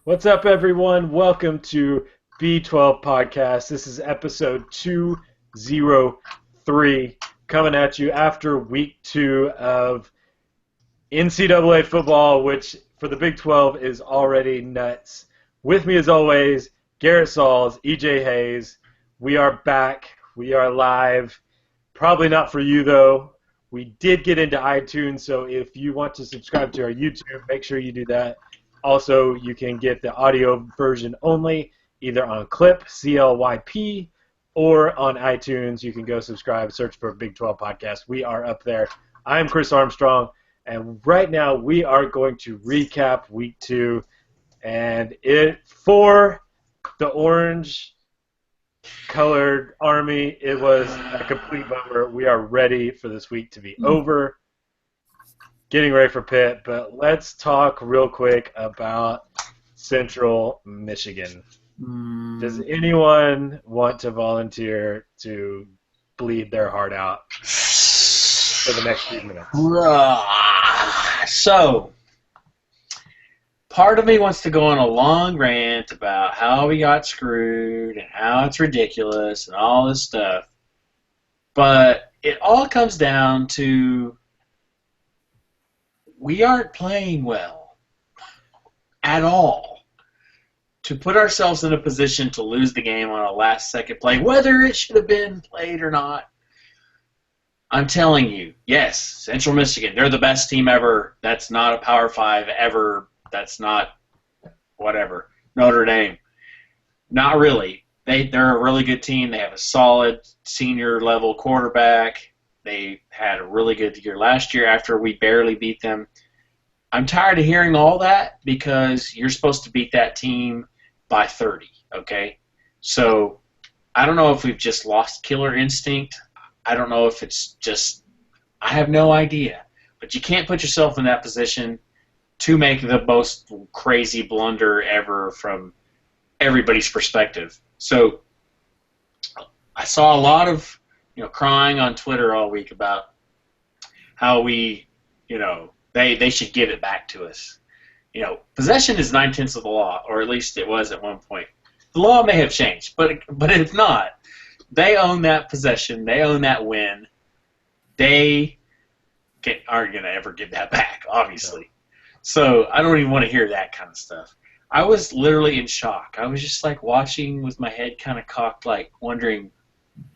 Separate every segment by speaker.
Speaker 1: What's up, everyone? Welcome to B12 Podcast. This is episode 203, coming at you after week 2 of NCAA football, which for the Big 12 is already nuts. With me, as always, Garrett Sauls, EJ Hayes. We are back. We are live. Probably not for you, though. We did get into iTunes, so if you want to subscribe to our YouTube, make sure you do that. Also, you can get the audio version only, either on Clip, CLYP, or on iTunes. You can go subscribe, search for Big 12 Podcast. We are up there. I'm Chris Armstrong, and right now we are going to recap week 2. And for the orange-colored Army, it was a complete bummer. We are ready for this week to be over. Getting ready for Pitt, but let's talk real quick about Central Michigan. Does anyone want to volunteer to bleed their heart out for the next few minutes?
Speaker 2: So, part of me wants to go on a long rant about how we got screwed and how it's ridiculous and all this stuff, but it all comes down to we aren't playing well at all. To put ourselves in a position to lose the game on a last-second play, whether it should have been played or not, I'm telling you, yes, Central Michigan, they're the best team ever. That's not a Power 5 ever. That's not whatever. Notre Dame, not really. They're a really good team. They have a solid senior-level quarterback. They had a really good year last year after we barely beat them. I'm tired of hearing all that because you're supposed to beat that team by 30, okay? So I don't know if we've just lost killer instinct. I don't know if it's just – I have no idea. But you can't put yourself in that position to make the most crazy blunder ever from everybody's perspective. So I saw a lot of – crying on Twitter all week about how we, they should give it back to us. Possession is 9/10 of the law, or at least it was at one point. The law may have changed, but if not, they own that possession. They own that win. They aren't going to ever give that back, obviously. No. So I don't even want to hear that kind of stuff. I was literally in shock. I was just like watching with my head kind of cocked, like wondering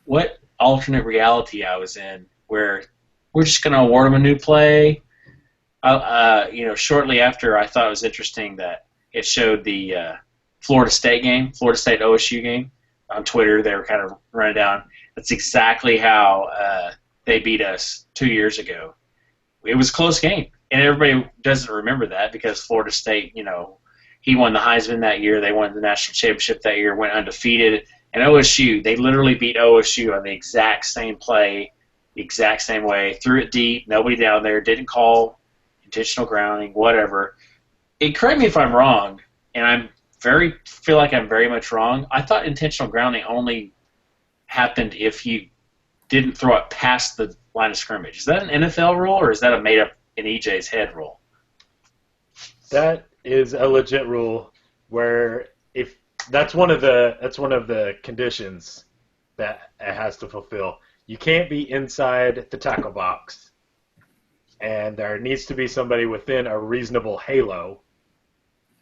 Speaker 2: what alternate reality I was in, where we're just going to award them a new play. Shortly after, I thought it was interesting that it showed the Florida State OSU game on Twitter. They were kind of running down. That's exactly how they beat us 2 years ago. It was a close game, and everybody doesn't remember that because Florida State, he won the Heisman that year. They won the national championship that year, went undefeated. And OSU, they literally beat OSU on the exact same play, the exact same way, threw it deep, nobody down there, didn't call intentional grounding, whatever. Correct me if I'm wrong, and I feel like I'm very much wrong. I thought intentional grounding only happened if you didn't throw it past the line of scrimmage. Is that an NFL rule, or is that a made-up in EJ's head rule?
Speaker 1: That is a legit rule where if That's one of the conditions that it has to fulfill. You can't be inside the tackle box, and there needs to be somebody within a reasonable halo.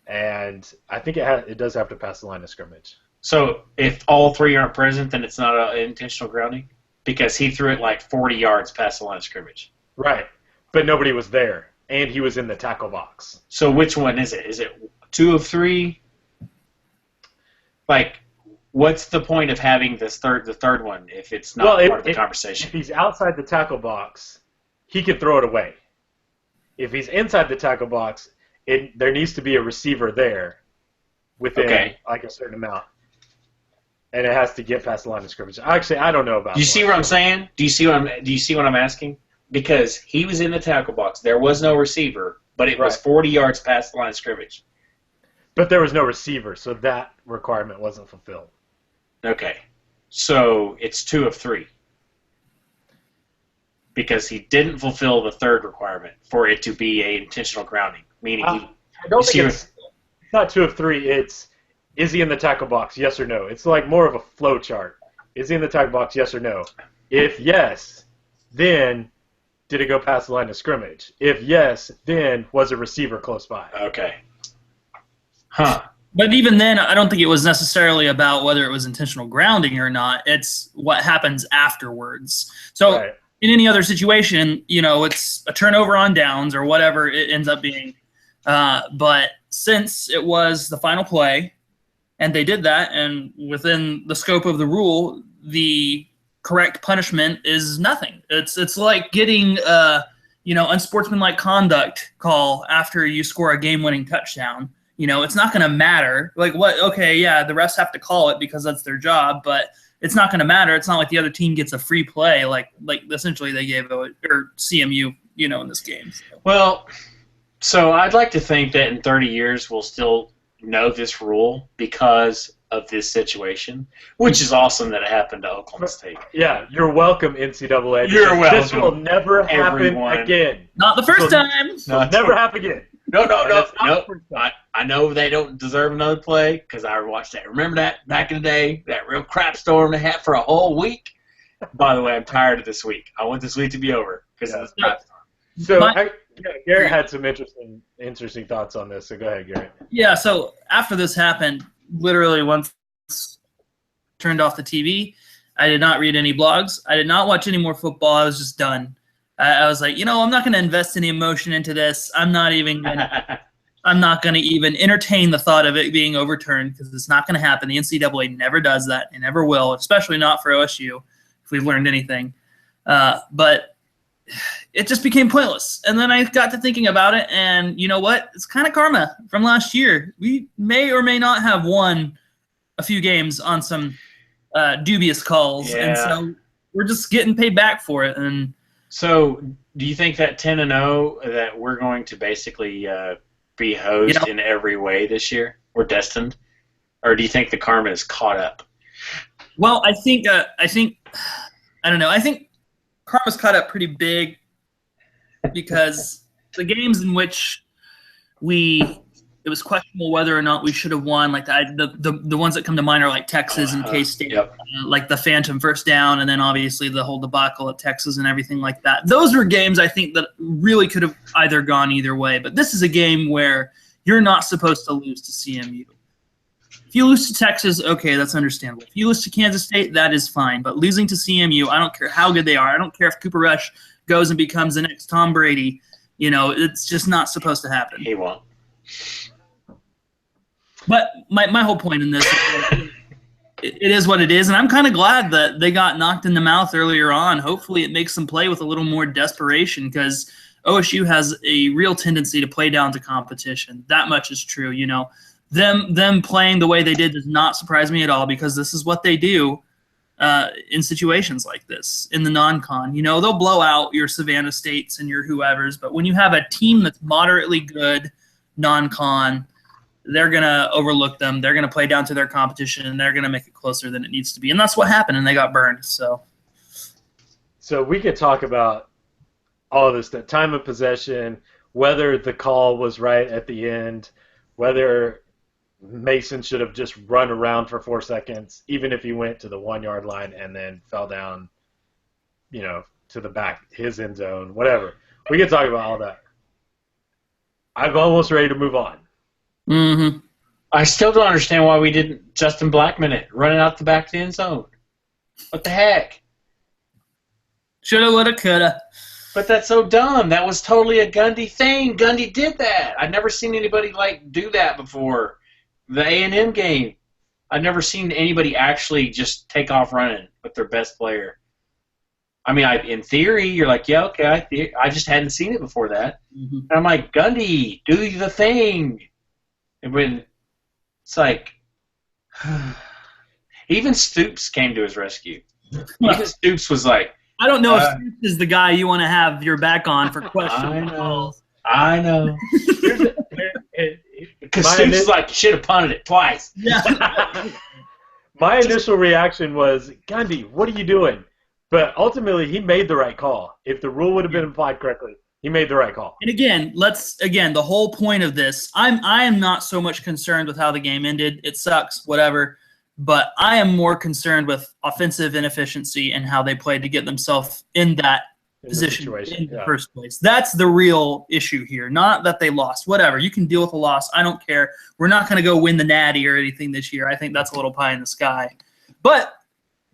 Speaker 1: And I think it does have to pass the line of scrimmage.
Speaker 2: So if all three aren't present, then it's not an intentional grounding? Because he threw it like 40 yards past the line of scrimmage.
Speaker 1: Right, but nobody was there, and he was in the tackle box.
Speaker 2: So which one is it? Is it 2 of 3? Like, what's the point of having the third one if it's not part of the conversation?
Speaker 1: If he's outside the tackle box, he could throw it away. If he's inside the tackle box, there needs to be a receiver there within like a certain amount, and it has to get past the line of scrimmage. Actually, I don't know about.
Speaker 2: Do you see what I'm saying? Do you see what I'm asking? Because he was in the tackle box, there was no receiver, but it was 40 yards past the line of scrimmage.
Speaker 1: But there was no receiver, so that requirement wasn't fulfilled.
Speaker 2: Okay. So it's 2 of 3. Because he didn't fulfill the third requirement for it to be an intentional grounding. Meaning
Speaker 1: I don't think it's not 2 of 3. It's is he in the tackle box? Yes or no. It's like more of a flow chart. Is he in the tackle box? Yes or no. If yes, then did it go past the line of scrimmage? If yes, then was a receiver close by?
Speaker 2: Okay. Huh.
Speaker 3: But even then, I don't think it was necessarily about whether it was intentional grounding or not. It's what happens afterwards. So
Speaker 1: Right.
Speaker 3: in any other situation, it's a turnover on downs or whatever it ends up being. But since it was the final play, and they did that, and within the scope of the rule, the correct punishment is nothing. It's like getting unsportsmanlike conduct call after you score a game-winning touchdown. It's not going to matter. Like what? Okay, yeah, the refs have to call it because that's their job, but it's not going to matter. It's not like the other team gets a free play, like essentially they gave or CMU, in this game. So.
Speaker 2: Well, so I'd like to think that in 30 years we'll still know this rule because of this situation, which is awesome that it happened to Oklahoma State.
Speaker 1: Yeah, you're welcome, NCAA.
Speaker 2: You're welcome.
Speaker 1: This will never happen
Speaker 2: Everyone.
Speaker 1: again.
Speaker 3: Not the first time.
Speaker 2: No,
Speaker 1: It'll never happen again.
Speaker 2: No.
Speaker 1: That's not the first time.
Speaker 2: I know they don't deserve another play because I watched that. Remember that back in the day, that real crap storm they had for a whole week? By the way, I'm tired of this week. I want this week to be over because of this crap storm.
Speaker 1: So Garrett had some interesting thoughts on this. So go ahead, Garrett.
Speaker 3: Yeah, so after this happened, literally once turned off the TV, I did not read any blogs. I did not watch any more football. I was just done. I was like, I'm not going to invest any emotion into this. I'm not going to even entertain the thought of it being overturned because it's not going to happen. The NCAA never does that. It never will, especially not for OSU, if we've learned anything. But it just became pointless. And then I got to thinking about it, and you know what? It's kind of karma from last year. We may or may not have won a few games on some dubious calls, and so we're just getting paid back for it. And
Speaker 2: so, do you think that 10-0 that we're going to basically be hosed in every way this year? We're destined, or do you think the karma is caught up?
Speaker 3: Well, I think I don't know. I think karma's caught up pretty big because the games in which it was questionable whether or not we should have won. Like the ones that come to mind are like Texas and K-State, like the phantom first down, and then obviously the whole debacle at Texas and everything like that. Those were games I think that really could have either gone either way. But this is a game where you're not supposed to lose to CMU. If you lose to Texas, okay, that's understandable. If you lose to Kansas State, that is fine. But losing to CMU, I don't care how good they are. I don't care if Cooper Rush goes and becomes the next Tom Brady. It's just not supposed to happen.
Speaker 2: He won't.
Speaker 3: But my whole point in this is it is what it is, and I'm kind of glad that they got knocked in the mouth earlier on. Hopefully it makes them play with a little more desperation because OSU has a real tendency to play down to competition. That much is true. Them playing the way they did does not surprise me at all because this is what they do in situations like this in the non-con. They'll blow out your Savannah States and your whoever's, but when you have a team that's moderately good non-con, they're going to overlook them. They're going to play down to their competition, and they're going to make it closer than it needs to be. And that's what happened, and they got burned. So
Speaker 1: we could talk about all of this, the time of possession, whether the call was right at the end, whether Mason should have just run around for 4 seconds, even if he went to the 1-yard line and then fell down, to the back, his end zone, whatever. We could talk about all that. I'm almost ready to move on.
Speaker 3: Mm-hmm.
Speaker 2: I still don't understand why we didn't Justin Blackman it, running out the back of the end zone. What the heck?
Speaker 3: Shoulda, woulda, coulda.
Speaker 2: But that's so dumb. That was totally a Gundy thing. Gundy did that. I've never seen anybody do that before. The A&M game. I've never seen anybody actually just take off running with their best player. I mean, in theory, you're like, yeah, okay. I just hadn't seen it before that.
Speaker 3: Mm-hmm.
Speaker 2: And I'm like, Gundy, do the thing. And when it's like, even Stoops came to his rescue. Even Stoops was like,
Speaker 3: I don't know if Stoops is the guy you want to have your back on for questionable calls.
Speaker 2: I know. Because Stoops is like, you should have punted it twice.
Speaker 3: Yeah.
Speaker 1: My initial reaction was, Gundy, what are you doing? But ultimately, he made the right call. If the rule would have been applied correctly, He made the right call.
Speaker 3: And again, the whole point of this, I am not so much concerned with how the game ended. It sucks, whatever. But I am more concerned with offensive inefficiency and how they played to get themselves in that position in the first place. That's the real issue here, not that they lost. Whatever. You can deal with a loss. I don't care. We're not going to go win the Natty or anything this year. I think that's a little pie in the sky. But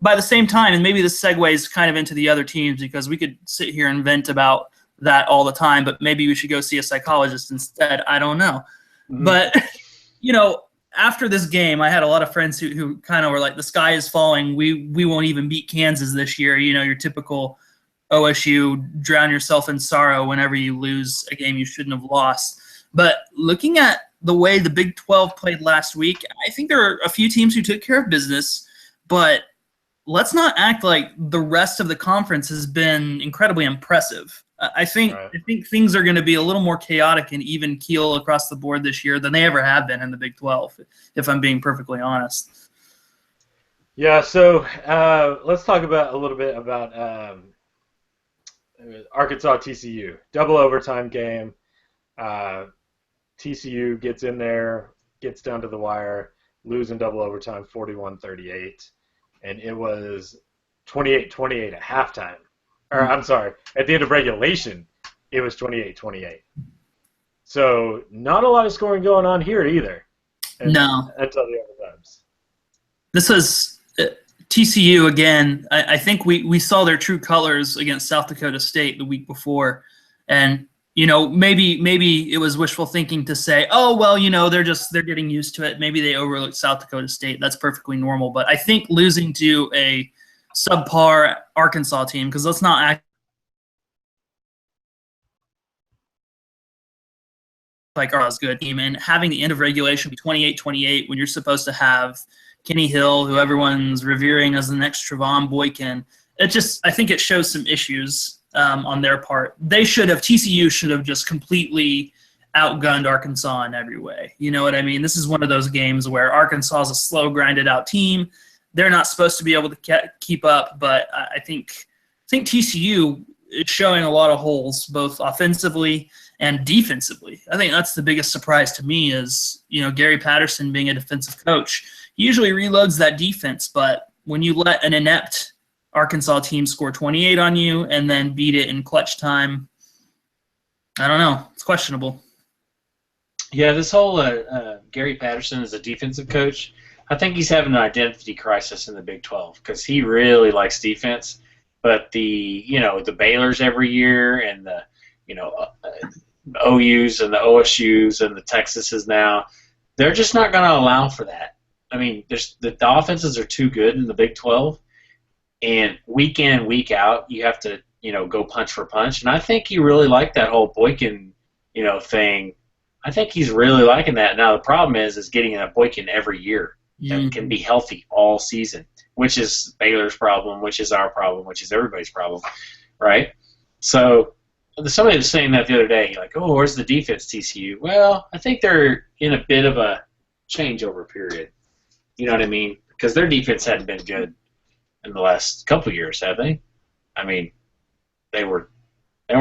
Speaker 3: by the same time, and maybe this segues kind of into the other teams because we could sit here and vent about that all the time, but maybe we should go see a psychologist instead. I don't know. Mm-hmm. But, after this game, I had a lot of friends who kind of were like, the sky is falling. We won't even beat Kansas this year. Your typical OSU, drown yourself in sorrow whenever you lose a game you shouldn't have lost. But looking at the way the Big 12 played last week, I think there are a few teams who took care of business, but let's not act like the rest of the conference has been incredibly impressive. I think things are going to be a little more chaotic and even keel across the board this year than they ever have been in the Big 12, if I'm being perfectly honest.
Speaker 1: Yeah, so let's talk about a little bit about Arkansas TCU. Double overtime game. TCU gets in there, gets down to the wire, losing double overtime 41-38. And it was 28-28 at halftime. Or I'm sorry, at the end of regulation, it was 28-28. So not a lot of scoring going on here either.
Speaker 3: No.
Speaker 1: Until the overtimes. This
Speaker 3: was TCU again. I think we saw their true colors against South Dakota State the week before. And, maybe it was wishful thinking to say, oh, well, they're getting used to it. Maybe they overlooked South Dakota State. That's perfectly normal. But I think losing to a subpar Arkansas team, because let's not act like Arkansas good team, and having the end of regulation be 28-28 when you're supposed to have Kenny Hill, who everyone's revering as the next Trevon Boykin, I think it shows some issues on their part. TCU should have just completely outgunned Arkansas in every way. You know what I mean? This is one of those games where Arkansas is a slow, grinded out team. They're not supposed to be able to keep up, but I think TCU is showing a lot of holes, both offensively and defensively. I think that's the biggest surprise to me is, Gary Patterson being a defensive coach. He usually reloads that defense, but when you let an inept Arkansas team score 28 on you and then beat it in clutch time, I don't know. It's questionable.
Speaker 2: Yeah, this whole Gary Patterson as a defensive coach, I think he's having an identity crisis in the Big 12 because he really likes defense. But the Baylors every year and the OUs and the OSUs and the Texases now, they're just not going to allow for that. I mean, the offenses are too good in the Big 12, and week in, week out, you have to go punch for punch. And I think he really liked that whole Boykin thing. I think he's really liking that. Now the problem is getting a Boykin every year that can be healthy all season, which is Baylor's problem, which is our problem, which is everybody's problem, right? So somebody was saying that the other day, like, oh, where's the defense, TCU? Well, I think they're in a bit of a changeover period. You know what I mean? Because their defense hadn't been good in the last couple of years, have they? I mean, they weren't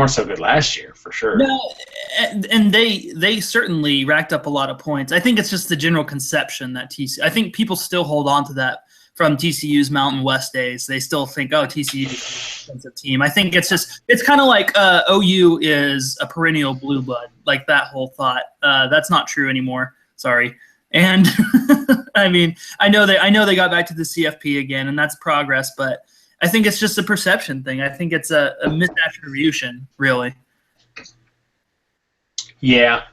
Speaker 2: so good last year, for sure.
Speaker 3: No, and they certainly racked up a lot of points. I think it's just the general conception that I think people still hold on to that from TCU's Mountain West days. They still think, oh, TCU is a defensive team. I think it's kind of like OU is a perennial blue blood, like that whole thought. That's not true anymore. Sorry. And I mean, I know they got back to the CFP again, and that's progress, but I think it's just a perception thing. I think it's a misattribution, really.
Speaker 2: Yeah.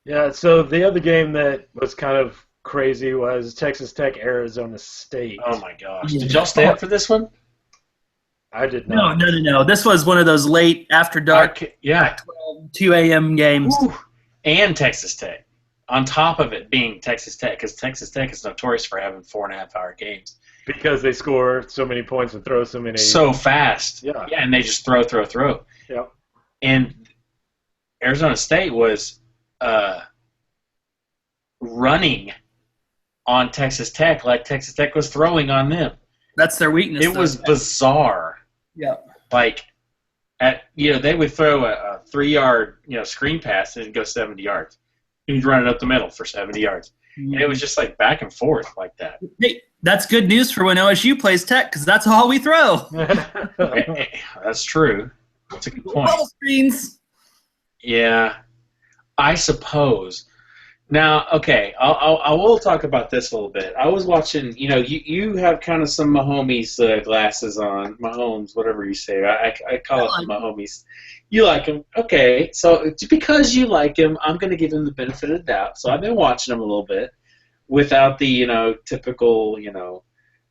Speaker 1: Yeah, so the other game that was kind of crazy was Texas Tech, Arizona State.
Speaker 2: Oh, my gosh. Did y'all stay up for this one?
Speaker 1: I did not.
Speaker 3: No. This was one of those late after dark, 2 a.m. games.
Speaker 2: Ooh. And Texas Tech, on top of it being Texas Tech, because Texas Tech is notorious for having 4.5-hour games.
Speaker 1: Because they score so many points and throw so many.
Speaker 2: So fast.
Speaker 1: Yeah,
Speaker 2: and they just throw.
Speaker 1: Yep.
Speaker 2: And Arizona State was running on Texas Tech like Texas Tech was throwing on them.
Speaker 3: That's their weakness.
Speaker 2: It was bizarre.
Speaker 3: Yeah.
Speaker 2: Like, they would throw a 3-yard screen pass and it'd go 70 yards. He'd run it up the middle for 70 yards. And it was just like back and forth like that.
Speaker 3: Hey, that's good news for when OSU plays Tech because that's all we throw.
Speaker 2: That's true. That's a good point.
Speaker 3: Bubble screens.
Speaker 2: Yeah, I suppose. Now, okay, I will talk about this a little bit. I was watching. You have kind of some Mahomes glasses on, Mahomes, whatever you say. I call it Mahomes. You like him, okay? So because you like him, I'm going to give him the benefit of the doubt. So I've been watching him a little bit, without the typical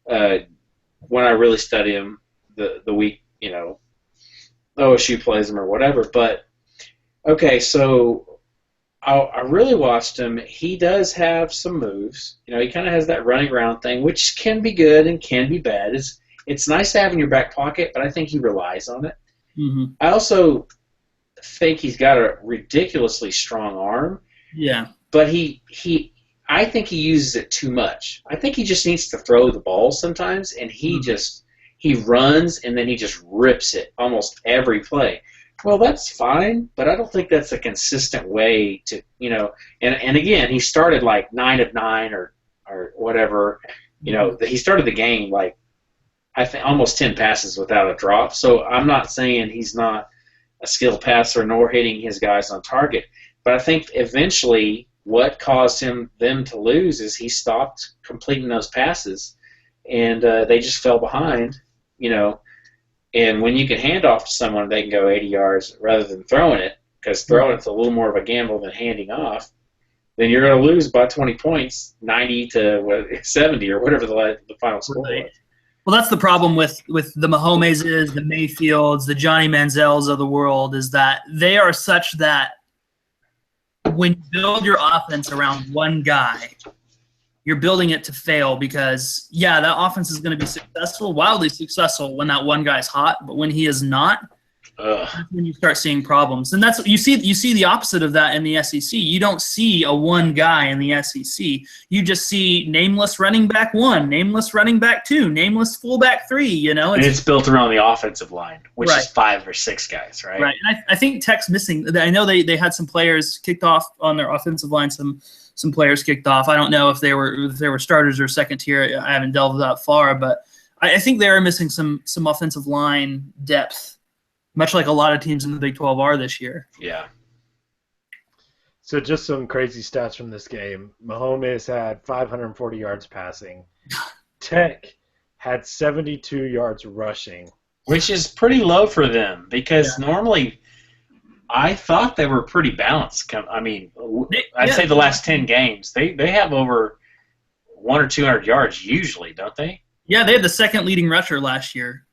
Speaker 2: when I really study him the week OSU plays him or whatever. But okay, so I really watched him. He does have some moves. He kind of has that running around thing, which can be good and can be bad. It's nice to have in your back pocket, but I think he relies on it.
Speaker 3: Mm-hmm.
Speaker 2: I also think he's got a ridiculously strong arm.
Speaker 3: Yeah.
Speaker 2: But I think he uses it too much. I think he just needs to throw the ball sometimes, and he runs and then he just rips it almost every play. Well, that's fine, but I don't think that's a consistent way to, and again, he started like 9 of 9 or whatever. He started the game like I think almost 10 passes without a drop. So I'm not saying he's not a skilled passer nor hitting his guys on target, but I think eventually what caused them to lose is he stopped completing those passes, and they just fell behind, And when you can hand off to someone, they can go 80 yards rather than throwing it, because throwing it's a little more of a gamble than handing off. Then you're going to lose by 20 points, 90 to 70 or whatever the final score was.
Speaker 3: Well, that's the problem with the Mahomeses, the Mayfields, the Johnny Manziels of the world, is that they are such that when you build your offense around one guy, you're building it to fail because, that offense is going to be successful, wildly successful when that one guy's hot, but when he is not, that's when you start seeing problems. And that's you see the opposite of that in the SEC. You don't see a one guy in the SEC. You just see nameless running back 1, nameless running back 2, nameless fullback 3,
Speaker 2: And it's built around the offensive line, which is 5 or 6 guys, right?
Speaker 3: Right. And I think Tech's missing. I know they had some players kicked off on their offensive line, some players kicked off. I don't know if they were starters or second tier. I haven't delved that far, but I think they are missing some offensive line depth, much like a lot of teams in the Big 12 are this year.
Speaker 2: Yeah.
Speaker 1: So just some crazy stats from this game. Mahomes had 540 yards passing. Tech had 72 yards rushing.
Speaker 2: Which is pretty low for them because normally I thought they were pretty balanced. I mean, I'd say the last 10 games, they have over 100 or 200 yards usually, don't they?
Speaker 3: Yeah, they had the second leading rusher last year.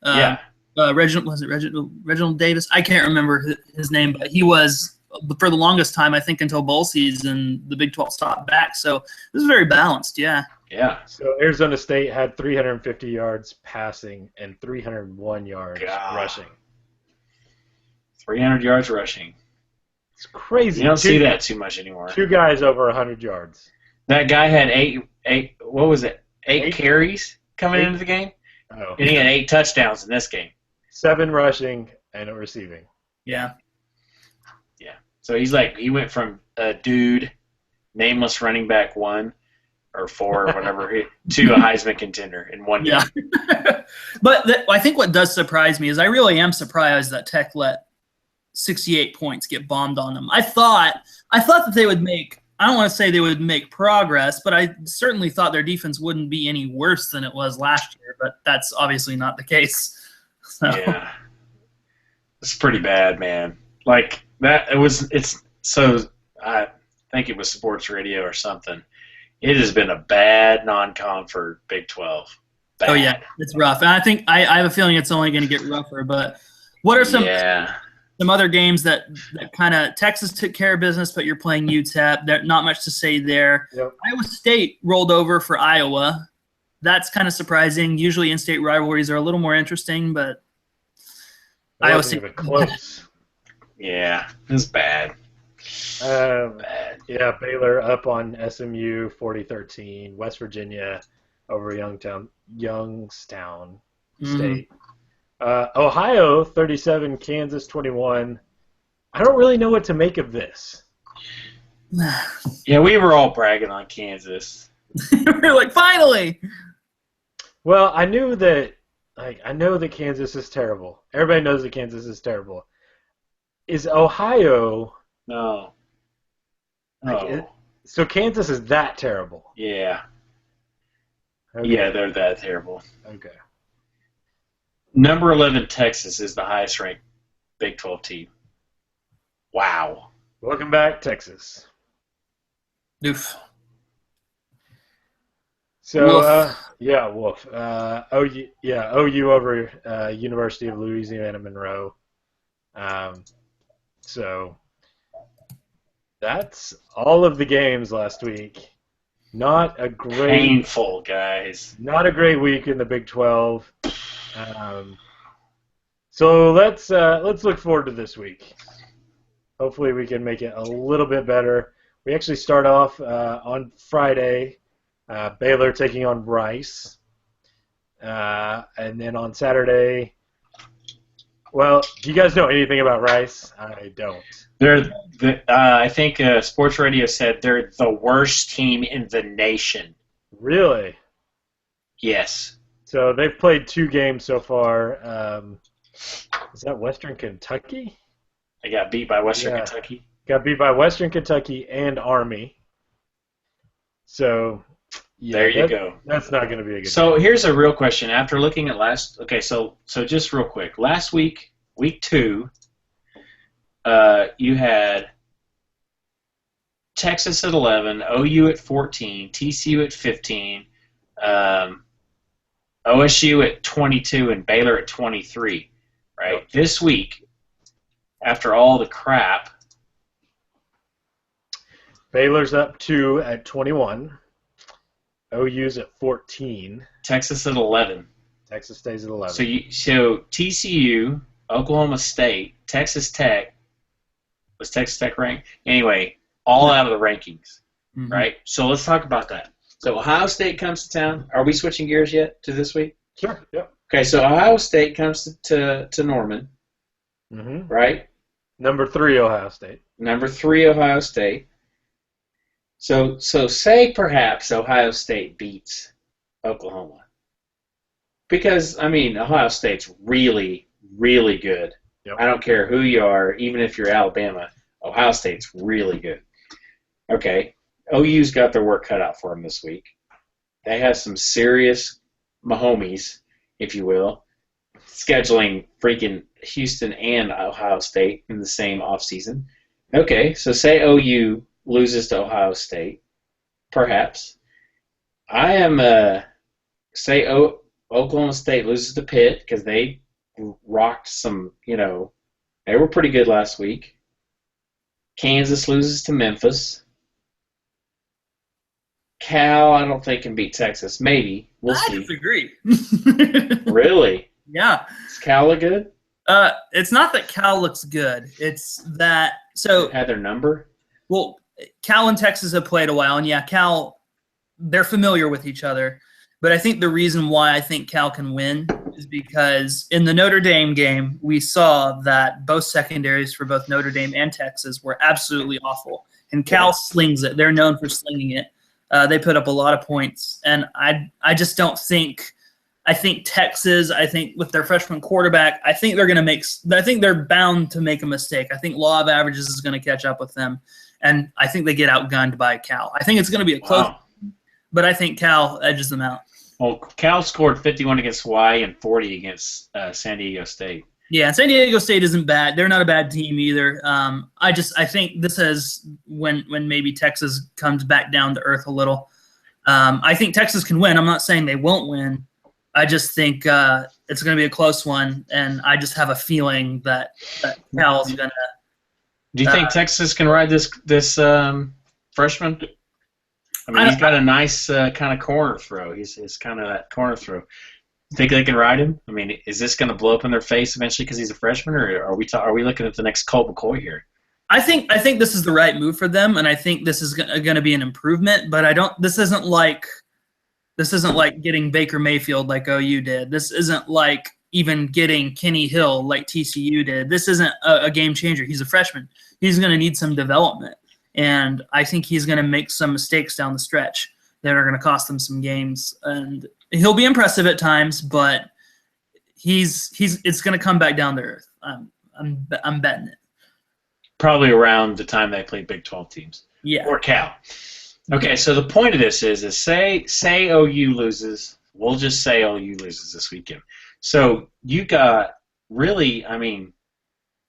Speaker 3: Reginald Davis? I can't remember his name, but he was, for the longest time, I think until bowl season, the Big 12 stopped back. So this is very balanced, yeah.
Speaker 2: Yeah.
Speaker 1: So Arizona State had 350 yards passing and 301 yards rushing.
Speaker 2: 300 yards rushing.
Speaker 1: It's crazy.
Speaker 2: You don't see that too much anymore.
Speaker 1: 2 guys over 100 yards.
Speaker 2: That guy had 8 what was it? 8 carries coming into the game?
Speaker 1: Oh.
Speaker 2: And he had 8 touchdowns in this game.
Speaker 1: 7 rushing and a receiving.
Speaker 3: Yeah.
Speaker 2: Yeah. So he went from a dude, nameless running back 1 or 4 or whatever, to a Heisman contender in one game.
Speaker 3: Yeah. But I think what does surprise me is I really am surprised that Tech let 68 points get bombed on them. I thought that they would make, I don't want to say they would make progress, but I certainly thought their defense wouldn't be any worse than it was last year, but that's obviously not the case. So.
Speaker 2: Yeah. It's pretty bad, man. Like that I think it was sports radio or something. It has been a bad non-con for Big 12. Bad.
Speaker 3: Oh yeah, it's rough. And I think I have a feeling it's only going to get rougher, but what are some other games that kind of Texas took care of business, but you're playing UTEP. There's not much to say there.
Speaker 1: Yep.
Speaker 3: Iowa State rolled over for Iowa. That's kind of surprising. Usually in-state rivalries are a little more interesting, but Iowa State
Speaker 1: even close.
Speaker 2: Yeah, it's bad. Bad.
Speaker 1: Yeah, Baylor up on SMU 40-13. West Virginia over Youngstown State Ohio 37, Kansas 21. I don't really know what to make of this.
Speaker 2: Yeah, we were all bragging on Kansas.
Speaker 3: We're like, finally.
Speaker 1: Well, I know that Kansas is terrible. Everybody knows that Kansas is terrible. Is Ohio?
Speaker 2: No.
Speaker 1: So Kansas is that terrible?
Speaker 2: Yeah.
Speaker 1: Okay.
Speaker 2: Yeah, they're that terrible.
Speaker 1: Okay.
Speaker 2: Number 11, Texas, is the highest ranked Big 12 team. Wow.
Speaker 1: Welcome back, Texas.
Speaker 3: Oof.
Speaker 1: So,
Speaker 3: Woof.
Speaker 1: woof. OU over University of Louisiana Monroe. So that's all of the games last week. Not a
Speaker 2: Painful, guys.
Speaker 1: Not a great week in the Big 12. So let's look forward to this week. Hopefully we can make it a little bit better. We actually start off on Friday, Baylor taking on Rice. And then on Saturday, well, do you guys know anything about Rice? I don't.
Speaker 2: I think Sports Radio said they're the worst team in the nation.
Speaker 1: Really?
Speaker 2: Yes.
Speaker 1: So they've played 2 games so far. Is that Western Kentucky?
Speaker 2: They got beat by Western Kentucky.
Speaker 1: Got beat by Western Kentucky and Army. So, yeah,
Speaker 2: there you go.
Speaker 1: That's not going to be a good
Speaker 2: So
Speaker 1: game.
Speaker 2: here's a real question. After looking at so just real quick. Last week, week 2, you had Texas at 11, OU at 14, TCU at 15, OSU at 22, and Baylor at 23. Right?
Speaker 1: Yep.
Speaker 2: This week, after all the crap,
Speaker 1: Baylor's up 2 at 21. OU's at 14.
Speaker 2: Texas at 11.
Speaker 1: Texas stays at 11.
Speaker 2: So TCU, Oklahoma State, Texas Tech. Was Texas Tech ranked? Anyway, all out of the rankings, right? So let's talk about that. So Ohio State comes to town. Are we switching gears yet to this week?
Speaker 1: Sure. Yep.
Speaker 2: Okay, so Ohio State comes to Norman, right?
Speaker 1: Number 3, Ohio State.
Speaker 2: Number 3, Ohio State. So say perhaps Ohio State beats Oklahoma. Because, I mean, Ohio State's really, really good.
Speaker 1: Yep.
Speaker 2: I don't care who you are, even if you're Alabama, Ohio State's really good. Okay, OU's got their work cut out for them this week. They have some serious Mahomies, if you will, scheduling freaking Houston and Ohio State in the same offseason. Okay, so say OU loses to Ohio State, perhaps. I am, say Oklahoma State loses to Pitt because they rocked some, they were pretty good last week. Kansas loses to Memphis. Cal, I don't think can beat Texas. Maybe. We'll see.
Speaker 3: I disagree.
Speaker 2: Really?
Speaker 3: Yeah.
Speaker 2: Is Cal look good?
Speaker 3: It's not that Cal looks good. It's that
Speaker 2: Had their number?
Speaker 3: Well, Cal and Texas have played a while, and yeah, Cal, they're familiar with each other. But I think the reason why I think Cal can win is because in the Notre Dame game, we saw that both secondaries for both Notre Dame and Texas were absolutely awful. And Cal slings it. They're known for slinging it. They put up a lot of points. And I just don't think – I think Texas, with their freshman quarterback, I think they're bound to make a mistake. I think law of averages is going to catch up with them. And I think they get outgunned by Cal. I think it's going to be a close game, but I think Cal edges them out.
Speaker 2: Well, Cal scored 51 against Hawaii and 40 against San Diego State.
Speaker 3: Yeah, and San Diego State isn't bad. They're not a bad team either. I think this is when maybe Texas comes back down to earth a little. I think Texas can win. I'm not saying they won't win. I just think it's going to be a close one, and I just have a feeling that Cal's going to.
Speaker 2: Do you think Texas can ride this freshman? I mean, he's got a nice kind of corner throw. He's kind of that corner throw. Think they can ride him? I mean, is this going to blow up in their face eventually because he's a freshman, or are we looking at the next Colt McCoy here?
Speaker 3: I think this is the right move for them, and I think this is going to be an improvement. But this isn't like getting Baker Mayfield like OU did. This isn't like even getting Kenny Hill like TCU did. This isn't a game changer. He's a freshman. He's going to need some development. And I think he's going to make some mistakes down the stretch that are going to cost him some games. And he'll be impressive at times, but it's going to come back down to earth. I'm betting it.
Speaker 2: Probably around the time they play Big 12 teams.
Speaker 3: Yeah.
Speaker 2: Or Cal. Okay, so the point of this is say OU loses. We'll just say OU loses this weekend. So you got really, I mean,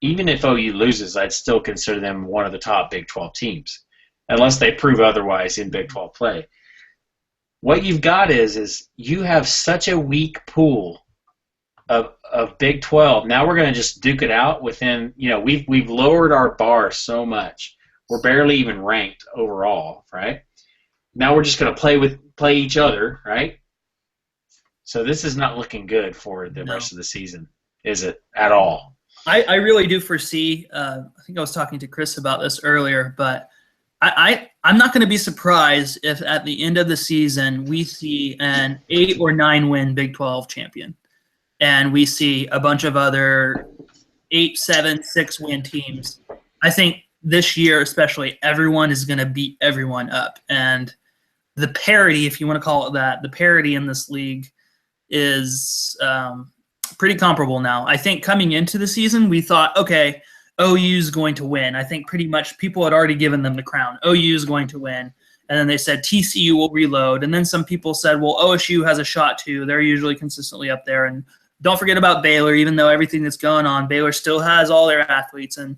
Speaker 2: even if OU loses, I'd still consider them one of the top Big 12 teams, unless they prove otherwise in Big 12 play. What you've got is you have such a weak pool of Big 12. Now we're going to just duke it out within, we've lowered our bar so much. We're barely even ranked overall, right? Now we're just going to play each other, right? So this is not looking good for the rest of the season, is it, at all?
Speaker 3: I really do foresee, I think I was talking to Chris about this earlier, but I'm not going to be surprised if at the end of the season we see an 8 or 9 win Big 12 champion. And we see a bunch of other 8, 7, 6 win teams. I think this year especially, everyone is going to beat everyone up. And the parity, if you want to call it that, the parity in this league is pretty comparable now. I think coming into the season, we thought, okay, OU is going to win. I think pretty much people had already given them the crown. OU is going to win. And then they said TCU will reload. And then some people said, well, OSU has a shot too. They're usually consistently up there. And don't forget about Baylor, even though everything that's going on, Baylor still has all their athletes. And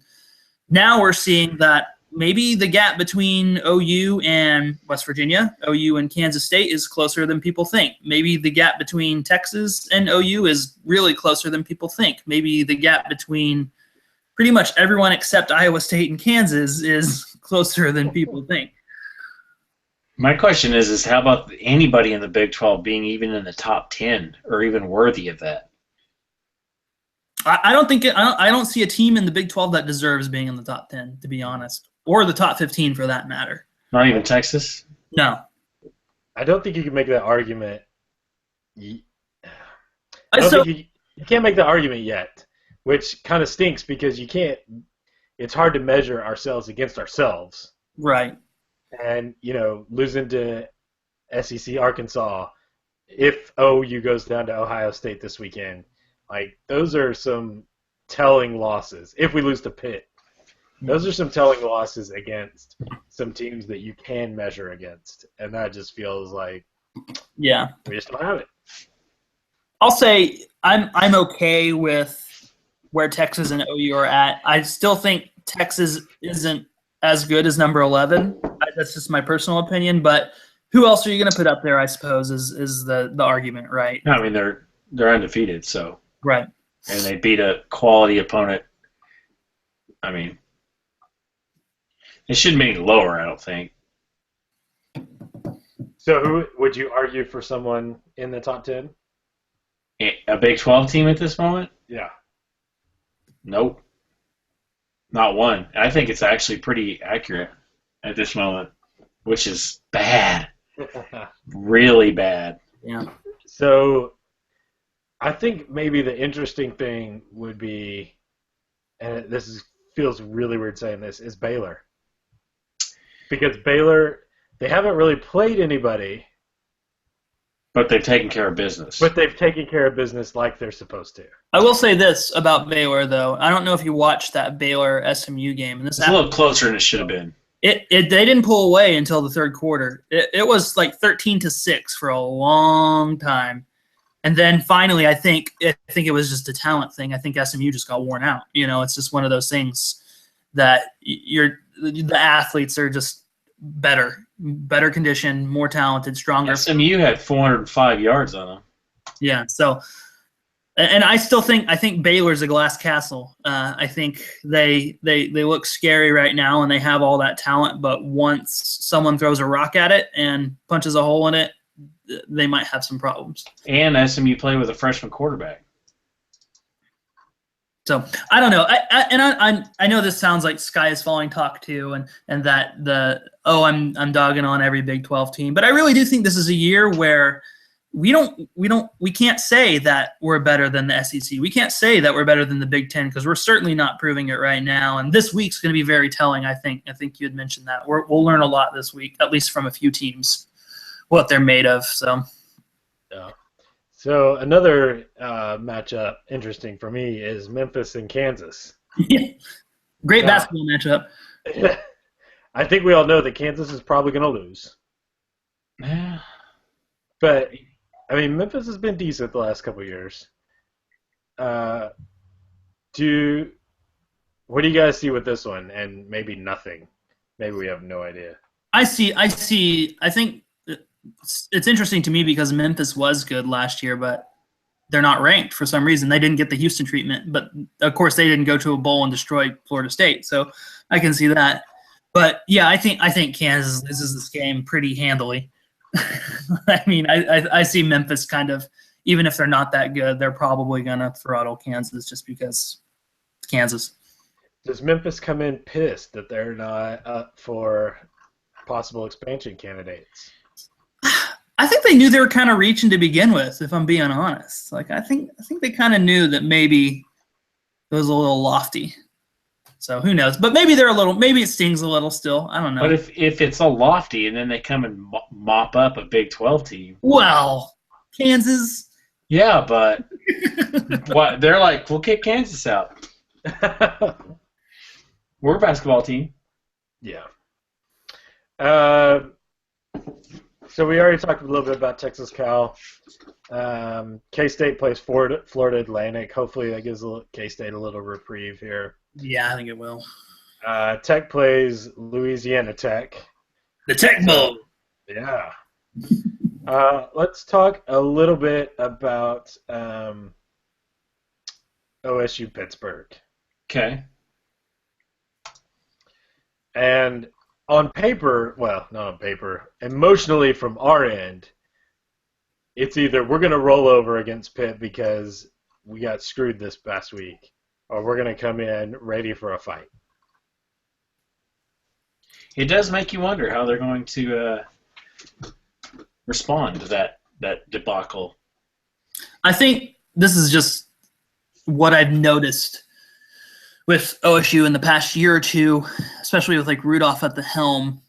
Speaker 3: now we're seeing that maybe the gap between OU and West Virginia, OU and Kansas State is closer than people think. Maybe the gap between Texas and OU is really closer than people think. Maybe the gap between pretty much everyone except Iowa State and Kansas is closer than people think.
Speaker 2: My question is how about anybody in the Big 12 being even in the top 10 or even worthy of that?
Speaker 3: I don't see a team in the Big 12 that deserves being in the top 10, to be honest, or the top 15 for that matter.
Speaker 2: Not even Texas?
Speaker 3: No.
Speaker 1: I don't think you can make that argument. You can't make the argument yet, which kind of stinks because you can't. It's hard to measure ourselves against ourselves.
Speaker 3: Right.
Speaker 1: And losing to SEC Arkansas, if OU goes down to Ohio State this weekend. Like, those are some telling losses. If we lose to Pitt, those are some telling losses against some teams that you can measure against. And that just feels like we just don't have it.
Speaker 3: I'll say I'm okay with where Texas and OU are at. I still think Texas isn't as good as number 11. That's just my personal opinion. But who else are you going to put up there, I suppose, is the argument, right?
Speaker 2: I mean, they're undefeated, so.
Speaker 3: Right.
Speaker 2: And they beat a quality opponent. I mean, it shouldn't be any lower, I don't think.
Speaker 1: So who would you argue for someone in the top 10?
Speaker 2: A Big 12 team at this moment?
Speaker 1: Yeah.
Speaker 2: Nope. Not one. I think it's actually pretty accurate at this moment, which is bad. Really bad.
Speaker 3: Yeah.
Speaker 1: So I think maybe the interesting thing would be, and feels really weird saying this, is Baylor. Because Baylor, they haven't really played anybody.
Speaker 2: But they've taken care of business.
Speaker 1: But they've taken care of business like they're supposed to.
Speaker 3: I will say this about Baylor, though. I don't know if you watched that Baylor SMU game. And
Speaker 2: it's a little closer than it should have been.
Speaker 3: They didn't pull away until the third quarter. It was like 13-6 for a long time. And then finally, I think it was just a talent thing. I think SMU just got worn out. It's just one of those things that the athletes are just better condition, more talented, stronger.
Speaker 2: SMU had 405 yards on them.
Speaker 3: Yeah. So, and I think Baylor's a glass castle. I think they look scary right now, and they have all that talent. But once someone throws a rock at it and punches a hole in it, they might have some problems.
Speaker 2: And SMU play with a freshman quarterback.
Speaker 3: So I don't know. I know this sounds like sky is falling talk too, and that I'm dogging on every Big 12 team, but I really do think this is a year where we can't say that we're better than the SEC. We can't say that we're better than the Big Ten because we're certainly not proving it right now. And this week's going to be very telling. I think you had mentioned that we'll learn a lot this week, at least from a few teams, what they're made of. So,
Speaker 1: yeah. So another matchup interesting for me is Memphis and Kansas.
Speaker 3: Great basketball matchup.
Speaker 1: I think we all know that Kansas is probably going to lose.
Speaker 2: Yeah.
Speaker 1: But I mean, Memphis has been decent the last couple of years. What do you guys see with this one? And maybe nothing. Maybe we have no idea.
Speaker 3: I think it's interesting to me because Memphis was good last year, but they're not ranked for some reason. They didn't get the Houston treatment, but of course they didn't go to a bowl and destroy Florida State. So I can see that. But yeah, I think Kansas loses this game pretty handily. I mean, I see Memphis kind of, even if they're not that good, they're probably going to throttle Kansas just because it's Kansas.
Speaker 1: Does Memphis come in pissed that they're not up for possible expansion candidates?
Speaker 3: I think they knew they were kind of reaching to begin with, if I'm being honest. Like, I think they kind of knew that maybe it was a little lofty. So who knows? But maybe maybe it stings a little still. I don't know.
Speaker 2: But if it's a lofty and then they come and mop up a Big 12 team.
Speaker 3: Well, Kansas.
Speaker 2: Yeah, but what they're like, we'll kick Kansas out. We're a basketball team.
Speaker 1: Yeah. So we already talked a little bit about Texas Cal. K-State plays Florida Atlantic. Hopefully that gives K-State a little reprieve here.
Speaker 3: Yeah, I think it will.
Speaker 1: Tech plays Louisiana Tech.
Speaker 3: The Tech Bowl.
Speaker 1: Yeah. Let's talk a little bit about OSU Pittsburgh.
Speaker 2: Okay.
Speaker 1: And on paper, well, not on paper, emotionally from our end, it's either we're going to roll over against Pitt because we got screwed this past week, or we're going to come in ready for a fight.
Speaker 2: It does make you wonder how they're going to respond to that debacle.
Speaker 3: I think this is just what I've noticed with OSU in the past year or two, especially with like Rudolph at the helm.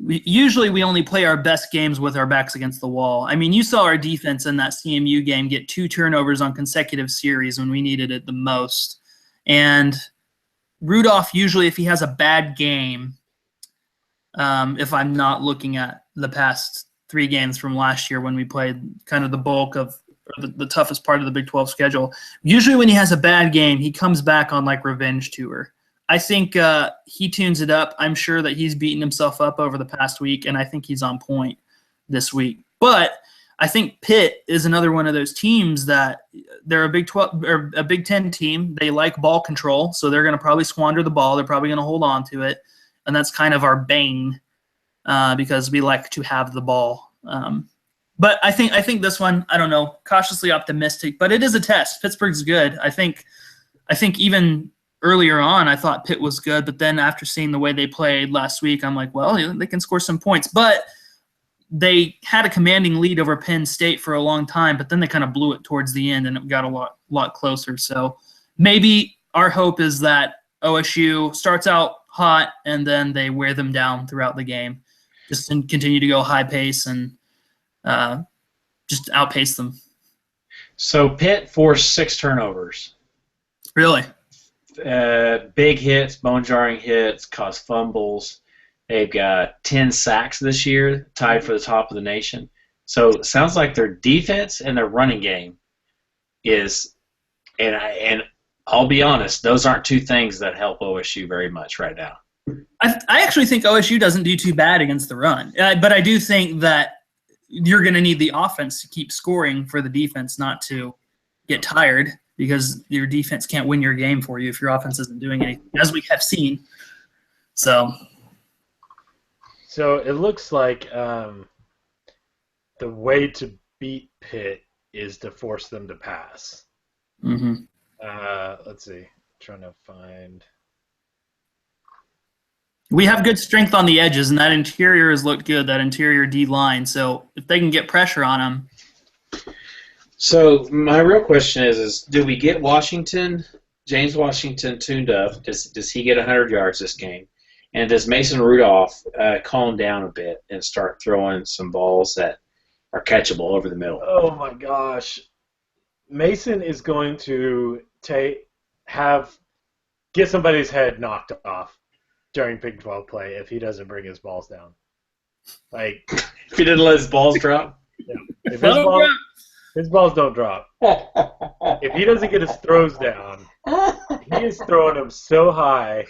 Speaker 3: Usually we only play our best games with our backs against the wall. I mean, you saw our defense in that CMU game get 2 turnovers on consecutive series when we needed it the most. And Rudolph, usually if he has a bad game, if I'm not looking at the past 3 games from last year when we played kind of the bulk of the toughest part of the Big 12 schedule, usually when he has a bad game, he comes back on like revenge tour. I think he tunes it up. I'm sure that he's beaten himself up over the past week, and I think he's on point this week. But I think Pitt is another one of those teams that they're a Big 12 or a Big 10 team. They like ball control, so they're going to probably squander the ball. They're probably going to hold on to it, and that's kind of our bane because we like to have the ball. But I think this one, I don't know, cautiously optimistic, but it is a test. Pittsburgh's good. I think even earlier on, I thought Pitt was good, but then after seeing the way they played last week, I'm like, well, they can score some points. But they had a commanding lead over Penn State for a long time, but then they kind of blew it towards the end, and it got a lot closer. So maybe our hope is that OSU starts out hot, and then they wear them down throughout the game, just and continue to go high pace and just outpace them.
Speaker 2: So Pitt forced 6 turnovers.
Speaker 3: Really?
Speaker 2: Big hits, bone-jarring hits, caused fumbles. They've got 10 sacks this year, tied for the top of the nation. So it sounds like their defense and their running game is, and I'll be honest, those aren't 2 things that help OSU very much right now.
Speaker 3: I actually think OSU doesn't do too bad against the run, but I do think that you're going to need the offense to keep scoring for the defense not to get tired, because your defense can't win your game for you if your offense isn't doing anything, as we have seen. So
Speaker 1: it looks like the way to beat Pitt is to force them to pass.
Speaker 3: Mm-hmm.
Speaker 1: Let's see. I'm trying to find.
Speaker 3: We have good strength on the edges, and that interior has looked good, that interior D line. So if they can get pressure on them,
Speaker 2: So my real question is do we get James Washington tuned up? Does he get 100 yards this game? And does Mason Rudolph calm down a bit and start throwing some balls that are catchable over the middle?
Speaker 1: Oh my gosh, Mason is going to get somebody's head knocked off during Big 12 play if he doesn't bring his balls down. Like,
Speaker 2: If he didn't let his balls drop?
Speaker 1: yeah, if his balls don't drop. If he doesn't get his throws down, he is throwing them so high,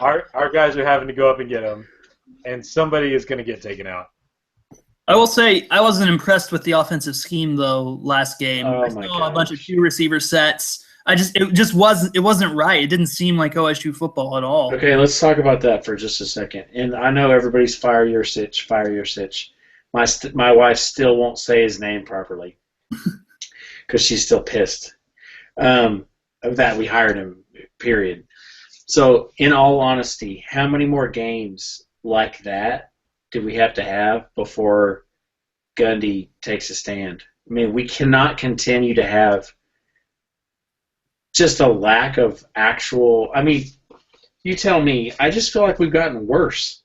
Speaker 1: our guys are having to go up and get them, and somebody is going to get taken out.
Speaker 3: I will say I wasn't impressed with the offensive scheme though last game.
Speaker 2: Oh,
Speaker 3: I saw a bunch of two receiver sets. It wasn't right. It didn't seem like OSU football at all.
Speaker 2: Okay, let's talk about that for just a second. And I know everybody's fire your sitch. My wife still won't say his name properly because she's still pissed that we hired him, period. So, in all honesty, how many more games like that do we have to have before Gundy takes a stand? I mean, we cannot continue to have just a lack of actual. I mean, you tell me. I just feel like we've gotten worse.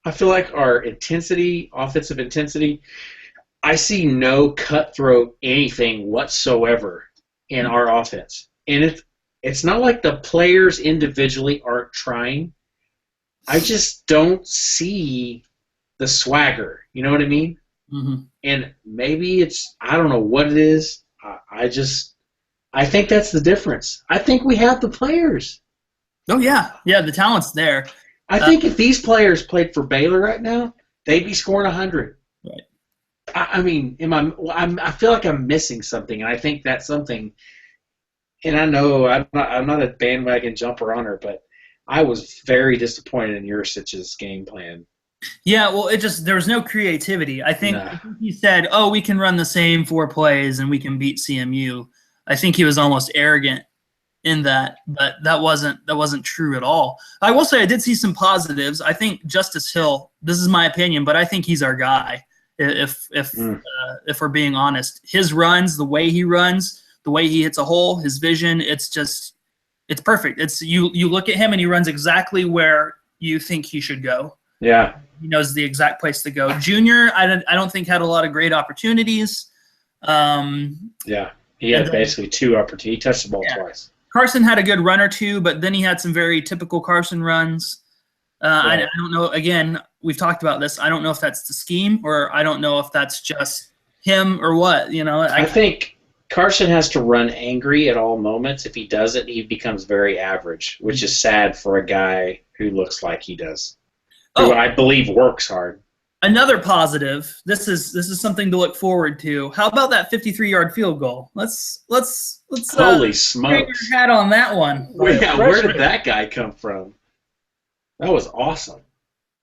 Speaker 2: I feel like our offensive intensity, I see no cutthroat anything whatsoever in our offense. And it's not like the players individually aren't trying. I just don't see the swagger. You know what I mean?
Speaker 3: Mm-hmm.
Speaker 2: And maybe I don't know what it is. I think that's the difference. I think we have the players.
Speaker 3: Oh yeah, the talent's there.
Speaker 2: I think if these players played for Baylor right now, they'd be scoring 100.
Speaker 3: Right.
Speaker 2: I mean, I feel like I'm missing something, and I think that's something. And I know I'm not a bandwagon jumper on her, but I was very disappointed in Yursic's game plan.
Speaker 3: Yeah, well, there was no creativity. I think he said, "Oh, we can run the same 4 plays and we can beat CMU." I think he was almost arrogant in that, but that wasn't true at all. I will say I did see some positives. I think Justice Hill. This is my opinion, but I think he's our guy. If we're being honest, his runs, the way he runs, the way he hits a hole, his vision, it's perfect. It's you look at him and he runs exactly where you think he should go.
Speaker 2: Yeah.
Speaker 3: He knows the exact place to go. Junior, I don't think had a lot of great opportunities.
Speaker 2: Yeah, he had basically 2 opportunities. He touched the ball twice.
Speaker 3: Carson had a good run or 2, but then he had some very typical Carson runs. I don't know. Again, we've talked about this. I don't know if that's the scheme or I don't know if that's just him or what. You know,
Speaker 2: I think Carson has to run angry at all moments. If he doesn't, he becomes very average, which is sad for a guy who looks like he does. Who I believe works hard.
Speaker 3: Another positive. This is something to look forward to. How about that 53-yard field goal? Let's
Speaker 2: Holy
Speaker 3: hang
Speaker 2: smokes!
Speaker 3: your hat on that one.
Speaker 2: Yeah, where did that guy come from? That was awesome.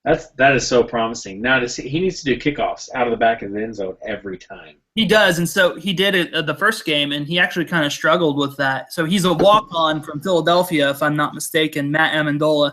Speaker 2: That is so promising. Now he needs to do kickoffs out of the back of the end zone every time.
Speaker 3: He does, and so he did it the first game, and he actually kind of struggled with that. So he's a walk-on from Philadelphia, if I'm not mistaken, Matt Amendola.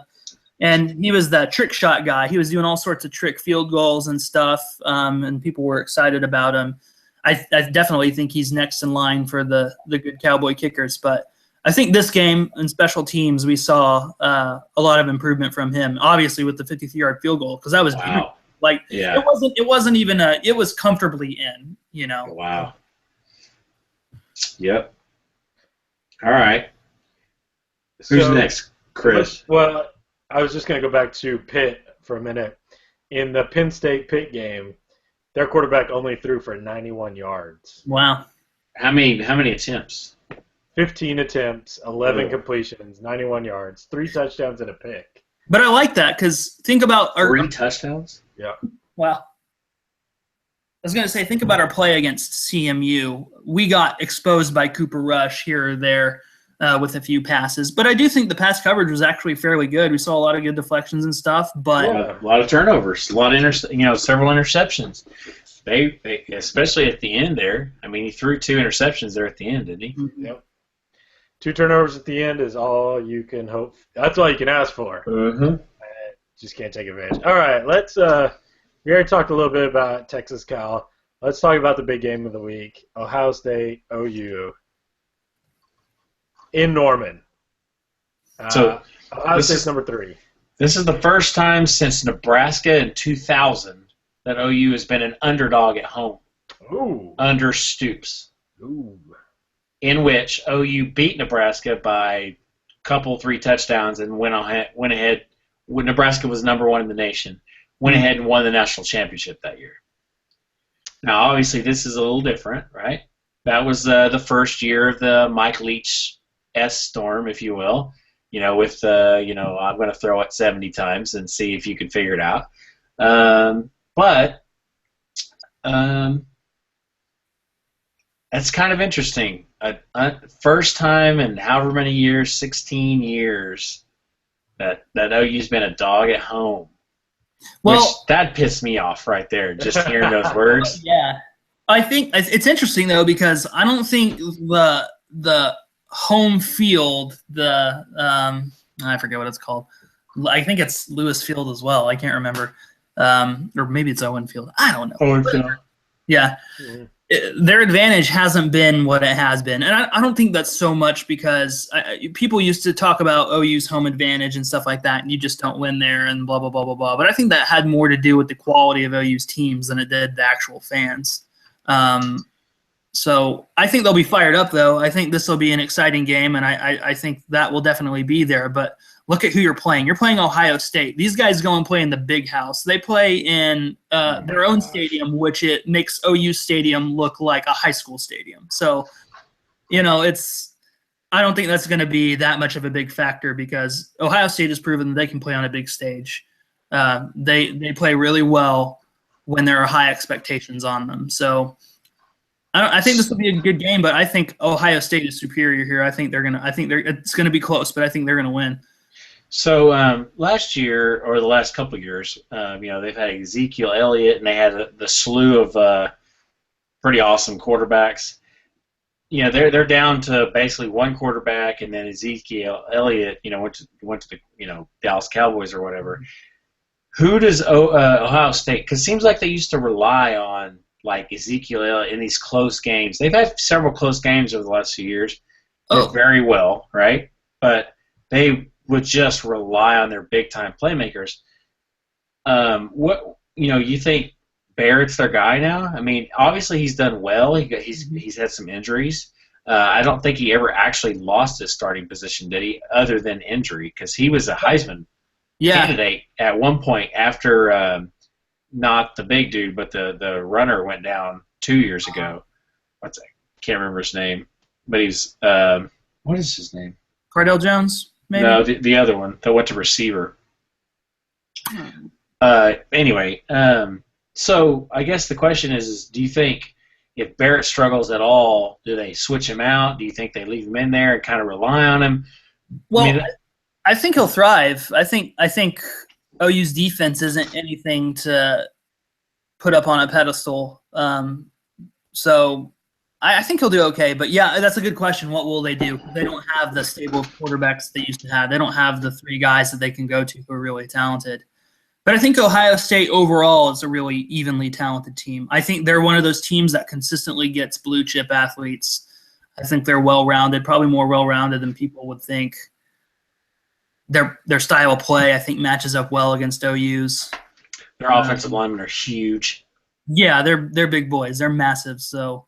Speaker 3: And he was the trick shot guy. He was doing all sorts of trick field goals and stuff, and people were excited about him. I definitely think he's next in line for the good Cowboy kickers. But I think this game in special teams, we saw a lot of improvement from him, obviously with the 53-yard field goal, because that was beautiful. Like,
Speaker 2: yeah.
Speaker 3: It wasn't even it was comfortably in, you know.
Speaker 2: Wow. Yep. All right. Who's next? Chris.
Speaker 1: Well, I was just going to go back to Pitt for a minute. In the Penn State-Pitt game, their quarterback only threw for 91 yards.
Speaker 3: Wow.
Speaker 2: How many attempts?
Speaker 1: 15 attempts, 11 completions, 91 yards, 3 touchdowns and a pick.
Speaker 3: But I like that because think about
Speaker 2: 3 touchdowns?
Speaker 1: Yeah.
Speaker 3: Wow. I was going to say, think about our play against CMU. We got exposed by Cooper Rush here or there with a few passes. But I do think the pass coverage was actually fairly good. We saw a lot of good deflections and stuff. But
Speaker 2: a lot of turnovers, a lot of several interceptions. They especially at the end there. I mean, he threw 2 interceptions there at the end, didn't he?
Speaker 1: Mm-hmm. Yep. 2 turnovers at the end is all you can hope. That's all you can ask for.
Speaker 2: Mm-hmm.
Speaker 1: Just can't take advantage. All right, let's. We already talked a little bit about Texas Cal. let's talk about the big game of the week: Ohio State, OU, in Norman.
Speaker 2: So
Speaker 1: Ohio State's number 3.
Speaker 2: This is the first time since Nebraska in 2000 that OU has been an underdog at home.
Speaker 1: Ooh.
Speaker 2: Under Stoops.
Speaker 1: Ooh.
Speaker 2: In which OU beat Nebraska by a couple, 3 touchdowns and went ahead. When Nebraska was number 1 in the nation, went ahead and won the national championship that year. Now, obviously, this is a little different, right? That was the first year of the Mike Leach-esque storm, if you will. With I'm going to throw it 70 times and see if you can figure it out. But that's kind of interesting. First time in however many years, 16 years, that OU's been a dog at home.
Speaker 3: Well,
Speaker 2: which, that pissed me off right there, just hearing those words.
Speaker 3: Yeah. I think it's interesting, though, because I don't think the home field, I forget what it's called. I think it's Lewis Field as well. I can't remember. Or maybe it's Owen Field. I don't know.
Speaker 2: Owen Field.
Speaker 3: Yeah. Mm-hmm. Their advantage hasn't been what it has been. And I don't think that's so much because people used to talk about OU's home advantage and stuff like that, and you just don't win there and blah, blah, blah, blah, blah. But I think that had more to do with the quality of OU's teams than it did the actual fans. So I think they'll be fired up, though. I think this will be an exciting game, and I think that will definitely be there. But look at who you're playing. You're playing Ohio State. These guys go and play in the big house. They play in their own stadium, which it makes OU Stadium look like a high school stadium. So, I don't think that's going to be that much of a big factor because Ohio State has proven that they can play on a big stage. They play really well when there are high expectations on them. So I think this will be a good game, but I think Ohio State is superior here. It's gonna be close, but I think they're gonna win.
Speaker 2: So last year, or the last couple of years, they've had Ezekiel Elliott, and they had the slew of pretty awesome quarterbacks. They're down to basically one quarterback, and then Ezekiel Elliott, went to the Dallas Cowboys or whatever. Who does Ohio State? Because it seems like they used to rely on like Ezekiel Elliott in these close games. They've had several close games over the last few years. Did very well, right? But they would just rely on their big-time playmakers. You think Barrett's their guy now? I mean, obviously he's done well. He's had some injuries. I don't think he ever actually lost his starting position, did he, other than injury? Because he was a Heisman candidate at one point after not the big dude, but the runner went down 2 years ago. Can't remember his name. But he's what is his name?
Speaker 3: Cardell Jones, maybe?
Speaker 2: No, the other one that went to receiver. Anyway, so I guess the question is do you think if Barrett struggles at all, do they switch him out? Do you think they leave him in there and kind of rely on him?
Speaker 3: Well, I think he'll thrive. I think OU's defense isn't anything to put up on a pedestal. So I think he'll do okay. But, yeah, that's a good question. What will they do? They don't have the stable of quarterbacks they used to have. They don't have the 3 guys that they can go to who are really talented. But I think Ohio State overall is a really evenly talented team. I think they're one of those teams that consistently gets blue-chip athletes. I think they're well-rounded, probably more well-rounded than people would think. Their style of play, I think, matches up well against OU's.
Speaker 2: Their offensive linemen are huge.
Speaker 3: Yeah, they're big boys. They're massive. So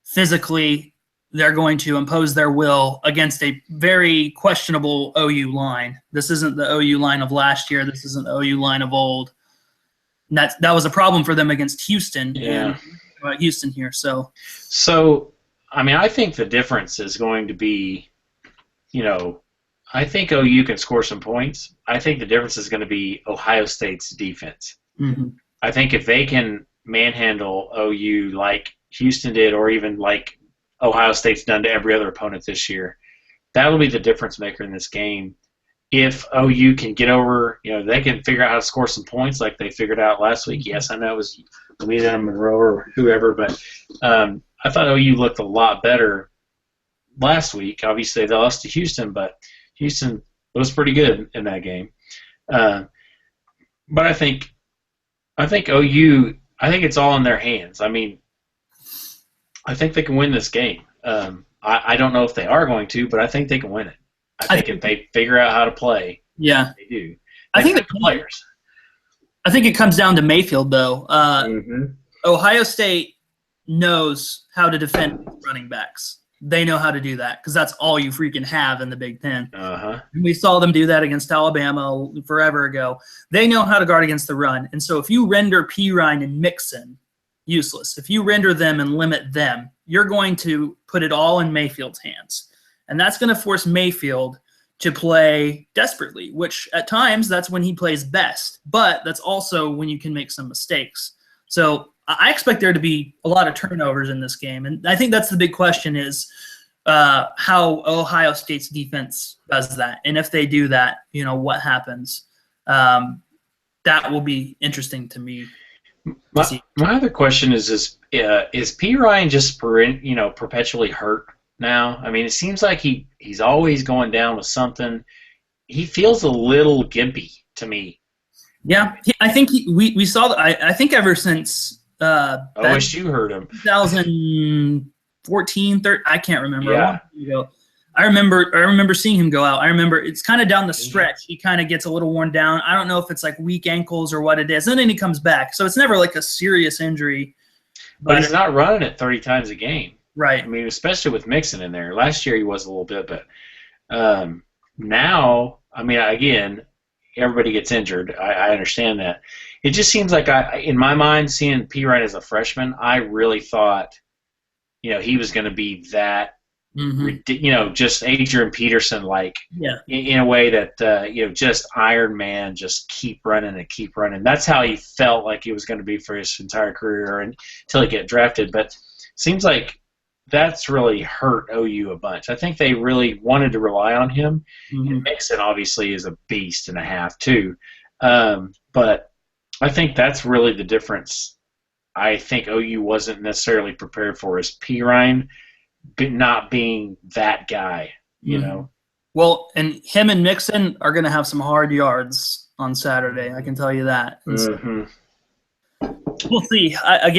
Speaker 3: physically, they're going to impose their will against a very questionable OU line. This isn't the OU line of last year. This isn't the OU line of old. And that was a problem for them against Houston.
Speaker 2: Yeah.
Speaker 3: Houston here. So,
Speaker 2: I mean, I think the difference is going to be, I think OU can score some points. I think the difference is going to be Ohio State's defense.
Speaker 3: Mm-hmm.
Speaker 2: I think if they can manhandle OU like Houston did, or even like Ohio State's done to every other opponent this year, that will be the difference maker in this game. If OU can get over, they can figure out how to score some points like they figured out last week. Yes, I know it was Louisiana Monroe or whoever, but I thought OU looked a lot better last week. Obviously, they lost to Houston, but Houston was pretty good in that game. But I think OU, I think it's all in their hands. I mean, I think they can win this game. I don't know if they are going to, but I think they can win it. I think if they figure out how to play,
Speaker 3: yeah,
Speaker 2: they do.
Speaker 3: I think
Speaker 2: the players.
Speaker 3: I think it comes down to Mayfield, though.
Speaker 2: Mm-hmm.
Speaker 3: Ohio State knows how to defend running backs. They know how to do that because that's all you freaking have in the Big Ten.
Speaker 2: Uh-huh.
Speaker 3: We saw them do that against Alabama forever ago. They know how to guard against the run. And so if you render Pirine and Mixon useless, if you render them and limit them, you're going to put it all in Mayfield's hands. And that's going to force Mayfield to play desperately, which at times that's when he plays best. But that's also when you can make some mistakes. So I expect there to be a lot of turnovers in this game. And I think that's the big question is how Ohio State's defense does that. And if they do that, what happens? That will be interesting to me.
Speaker 2: My other question is Pirine just perpetually hurt now? I mean, it seems like he's always going down with something. He feels a little gimpy to me.
Speaker 3: Yeah, I think we saw that. I think ever since
Speaker 2: OSU hurt him.
Speaker 3: 2014, 13, I can't remember.
Speaker 2: Yeah.
Speaker 3: I remember seeing him go out. I remember it's kind of down the stretch. He kind of gets a little worn down. I don't know if it's like weak ankles or what it is. And then he comes back. So it's never like a serious injury.
Speaker 2: But he's not running it 30 times a game.
Speaker 3: Right.
Speaker 2: I mean, especially with Mixon in there. Last year he was a little bit, but now, I mean, again, everybody gets injured. I understand that. It just seems like, in my mind, seeing Pirine as a freshman, I really thought, he was going to be that, just Adrian Peterson-like, in a way that, just Iron Man, just keep running and keep running. That's how he felt like he was going to be for his entire career until he get drafted. But it seems like that's really hurt OU a bunch. I think they really wanted to rely on him. Mm-hmm. And Mixon obviously is a beast and a half too. But I think that's really the difference. I think OU wasn't necessarily prepared for is Pirine not being that guy,
Speaker 3: Well, and him and Mixon are going to have some hard yards on Saturday. I can tell you that.
Speaker 2: Mm-hmm.
Speaker 3: We'll see. I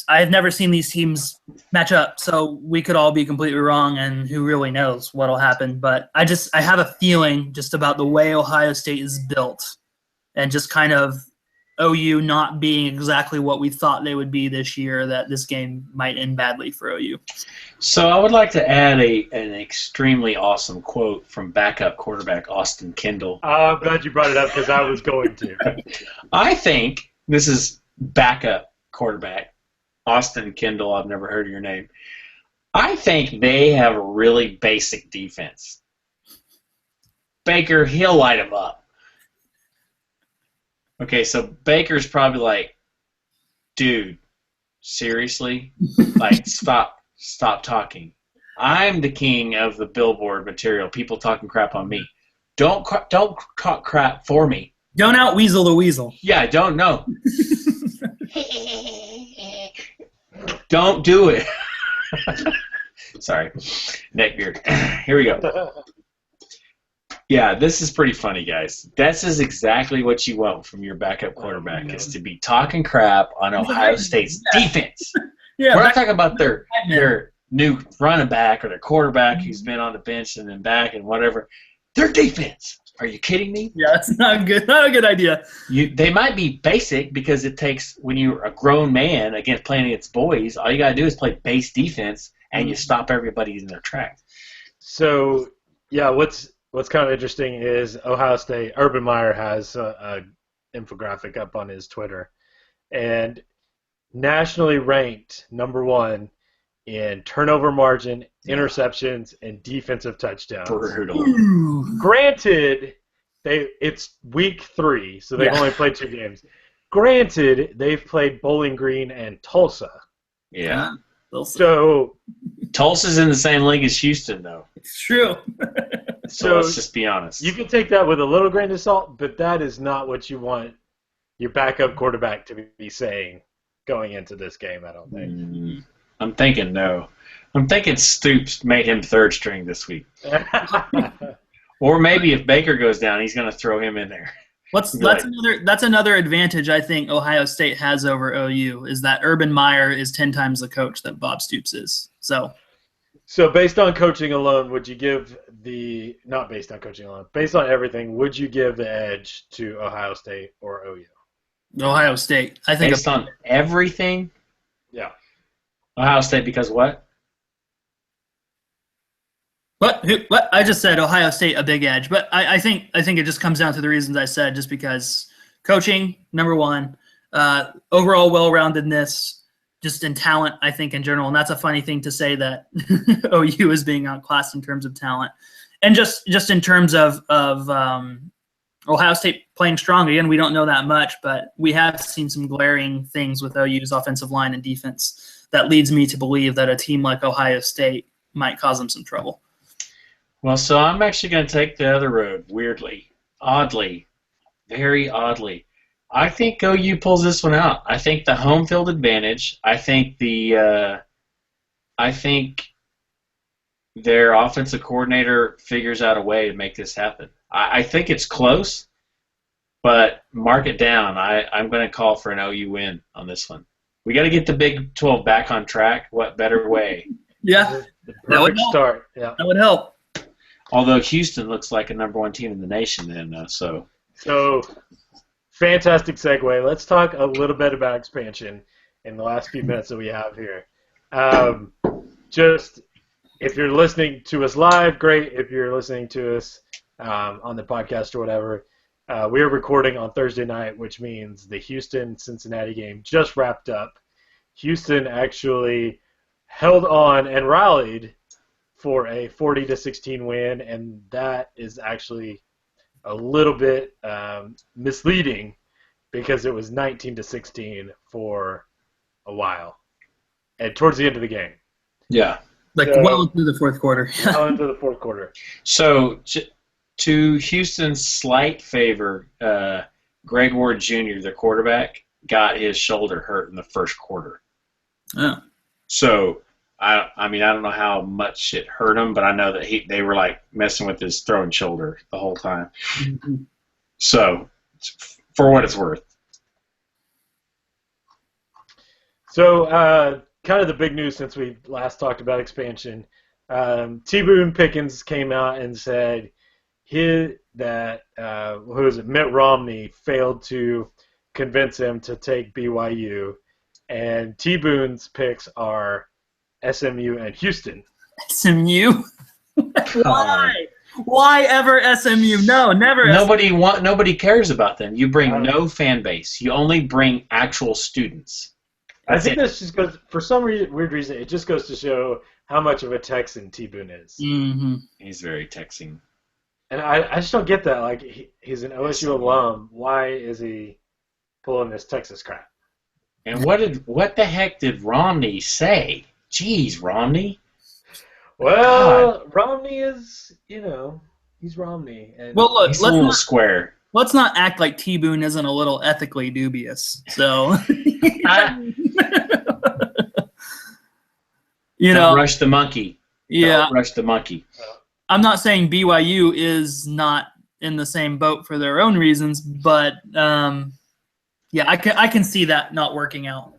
Speaker 3: have never seen these teams match up, so we could all be completely wrong, and who really knows what'll happen. But I have a feeling just about the way Ohio State is built, and just kind of OU not being exactly what we thought they would be this year, that this game might end badly for OU.
Speaker 2: So I would like to add an extremely awesome quote from backup quarterback Austin Kendall.
Speaker 1: I'm glad you brought it up because I was going to.
Speaker 2: I think this is backup quarterback Austin Kendall. I've never heard of your name. I think they have a really basic defense. Baker, he'll light him up. Okay, so Baker's probably like, dude, seriously? Like, stop talking. I'm the king of the billboard material. People talking crap on me. Don't talk crap for me.
Speaker 3: Don't out-weasel the weasel.
Speaker 2: Yeah, don't know. Don't do it. Sorry. Neckbeard. Here we go. Yeah, this is pretty funny, guys. This is exactly what you want from your backup quarterback, is to be talking crap on Ohio State's defense. We're not talking about their new running back or their quarterback who's been on the bench and then back and whatever. Their defense. Are you kidding me?
Speaker 3: Yeah, that's not good. Not a good idea.
Speaker 2: They might be basic because it takes, when you're a grown man playing against boys, all you got to do is play base defense and you stop everybody in their tracks.
Speaker 1: So, yeah, what's kind of interesting is Ohio State, Urban Meyer has an infographic up on his Twitter, and nationally ranked number 1 in turnover margin, interceptions, and defensive touchdowns.
Speaker 2: Brutal.
Speaker 1: Granted, it's week 3, so they've only played 2 games. Granted, they've played Bowling Green and Tulsa.
Speaker 2: Yeah.
Speaker 1: So
Speaker 2: Tulsa's in the same league as Houston, though.
Speaker 3: It's true.
Speaker 2: So let's just be honest.
Speaker 1: You can take that with a little grain of salt, but that is not what you want your backup quarterback to be saying going into this game, I don't think.
Speaker 2: I'm thinking no. I'm thinking Stoops made him third string this week. Or maybe if Baker goes down, he's going to throw him in there.
Speaker 3: That's another advantage I think Ohio State has over OU is that Urban Meyer is 10 times the coach that Bob Stoops is.
Speaker 1: So based on coaching alone, would you give not based on coaching alone, based on everything, would you give the edge to Ohio State or OU?
Speaker 3: Ohio State. I think
Speaker 2: based on everything?
Speaker 1: Yeah.
Speaker 2: Ohio State because what?
Speaker 3: What? I just said Ohio State a big edge, but I think it just comes down to the reasons I said, just because coaching, number one, overall well-roundedness, just in talent, I think in general, and that's a funny thing to say that OU is being outclassed in terms of talent, and just in terms of Ohio State playing strong. Again, we don't know that much, but we have seen some glaring things with OU's offensive line and defense that leads me to believe that a team like Ohio State might cause them some trouble.
Speaker 2: Well, so I'm actually going to take the other road, weirdly, oddly, very oddly. I think OU pulls this one out. I think the home field advantage. I think their offensive coordinator figures out a way to make this happen. I think it's close, but mark it down. I'm going to call for an OU win on this one. We got to get the Big 12 back on track. What better way?
Speaker 3: Yeah,
Speaker 1: the perfect start. Yeah,
Speaker 3: that would help.
Speaker 2: Although Houston looks like a number one team in the nation then, so
Speaker 1: fantastic segue. Let's talk a little bit about expansion in the last few minutes that we have here. Just if you're listening to us live, great. If you're listening to us on the podcast or whatever, we are recording on Thursday night, which means the Houston-Cincinnati game just wrapped up. Houston actually held on and rallied for a 40-16 win, and that is actually a little bit misleading because it was 19-16 for a while, and towards the end of the game.
Speaker 2: Yeah,
Speaker 3: well into the fourth quarter.
Speaker 1: Well into the fourth quarter.
Speaker 2: So to Houston's slight favor, Greg Ward Jr., their quarterback, got his shoulder hurt in the first quarter.
Speaker 3: Oh.
Speaker 2: So I mean, I don't know how much it hurt him, but I know that they were like messing with his throwing shoulder the whole time.
Speaker 3: Mm-hmm.
Speaker 2: So, for what it's worth.
Speaker 1: So, kind of the big news since we last talked about expansion. T. Boone Pickens came out and said Mitt Romney failed to convince him to take BYU, and T. Boone's picks are SMU and Houston.
Speaker 3: SMU? Why? Why ever SMU? No, never.
Speaker 2: Nobody cares about them. You bring no fan base. You only bring actual students.
Speaker 1: I think this just goes, for some weird reason, it just goes to show how much of a Texan T. Boone is.
Speaker 3: Mm-hmm.
Speaker 2: He's very Texan.
Speaker 1: And I just don't get that. Like, he's an OSU alum. Why is he pulling this Texas crap?
Speaker 2: And what the heck did Romney say? Jeez, Romney.
Speaker 1: Well, God. Romney is, he's Romney. And
Speaker 3: well, look,
Speaker 2: he's a little square.
Speaker 3: Let's not act like T. Boone isn't a little ethically dubious. So,
Speaker 2: Don't rush the monkey.
Speaker 3: Yeah.
Speaker 2: Don't rush the monkey.
Speaker 3: I'm not saying BYU is not in the same boat for their own reasons, but I can see that not working out.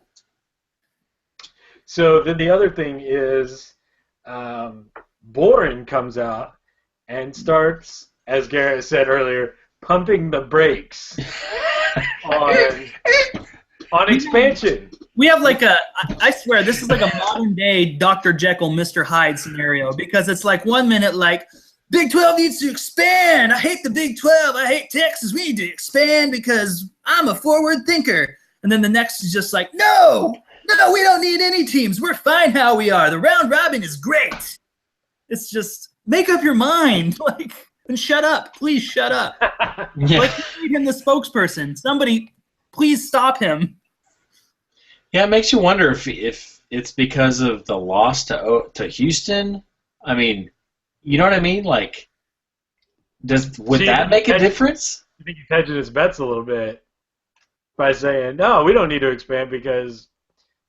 Speaker 1: So then the other thing is Boren comes out and starts, as Garrett said earlier, pumping the brakes on expansion.
Speaker 3: We have I swear, this is like a modern day Dr. Jekyll, Mr. Hyde scenario, because it's like 1 minute like, Big 12 needs to expand. I hate the Big 12. I hate Texas. We need to expand because I'm a forward thinker. And then the next is just like, no, we don't need any teams. We're fine how we are. The round robin is great. It's just, make up your mind. And shut up. Please shut up.
Speaker 2: Yeah.
Speaker 3: You made him the spokesperson. Somebody, please stop him.
Speaker 2: Yeah, it makes you wonder if it's because of the loss to Houston. I mean, you know what I mean? Like, would that make a difference?
Speaker 1: I think he's hedging his bets a little bit by saying, no, we don't need to expand because,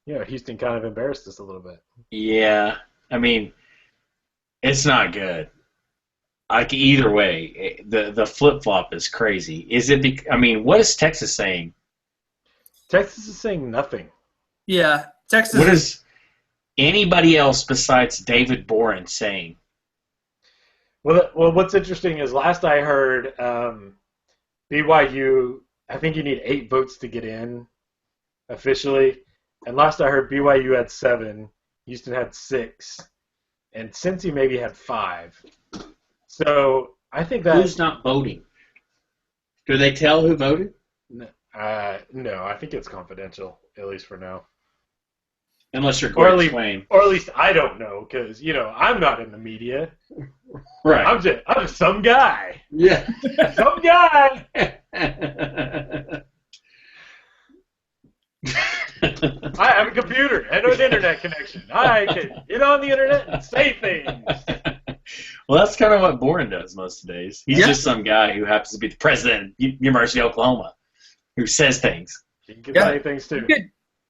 Speaker 1: Houston kind of embarrassed us a little bit.
Speaker 2: Yeah, I mean, it's not good. like either way, the flip flop is crazy. Is it? What is Texas saying?
Speaker 1: Texas is saying nothing.
Speaker 3: Yeah, Texas.
Speaker 2: What is anybody else besides David Boren saying?
Speaker 1: Well, what's interesting is last I heard, BYU. I think you need 8 votes to get in officially, and last I heard, BYU had 7, Houston had 6, and Cincy maybe had 5. So I think that
Speaker 2: Who's not voting? Do they tell who voted?
Speaker 1: no, I think it's confidential, at least for now.
Speaker 2: Unless you're
Speaker 1: Or at
Speaker 2: Greg
Speaker 1: least,
Speaker 2: Swain.
Speaker 1: or at least I don't know, because I'm not in the media.
Speaker 2: Right.
Speaker 1: I'm just some guy.
Speaker 2: Yeah.
Speaker 1: Some guy. I have a computer and an internet connection. I can get on the internet and say things.
Speaker 2: Well, that's kind of what Boren does most of the days. He's just some guy who happens to be the president of University of Oklahoma who says things.
Speaker 1: You can say things too.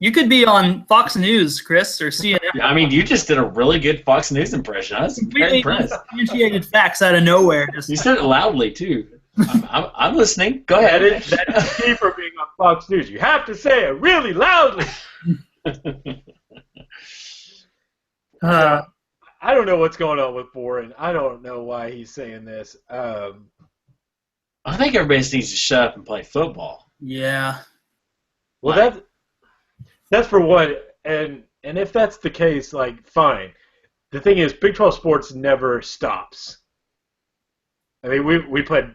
Speaker 3: You could be on Fox News, Chris, or CNN.
Speaker 2: You just did a really good Fox News impression. I was very impressed.
Speaker 3: Substantiated facts out of nowhere.
Speaker 2: You said it loudly too. I'm listening. Go ahead.
Speaker 1: That is key for being on Fox News. You have to say it really loudly. I don't know what's going on with Boren. I don't know why he's saying this.
Speaker 2: I think everybody just needs to shut up and play football.
Speaker 3: Yeah.
Speaker 1: Well, that's for one. And if that's the case, fine. The thing is, Big 12 sports never stops. I mean, we played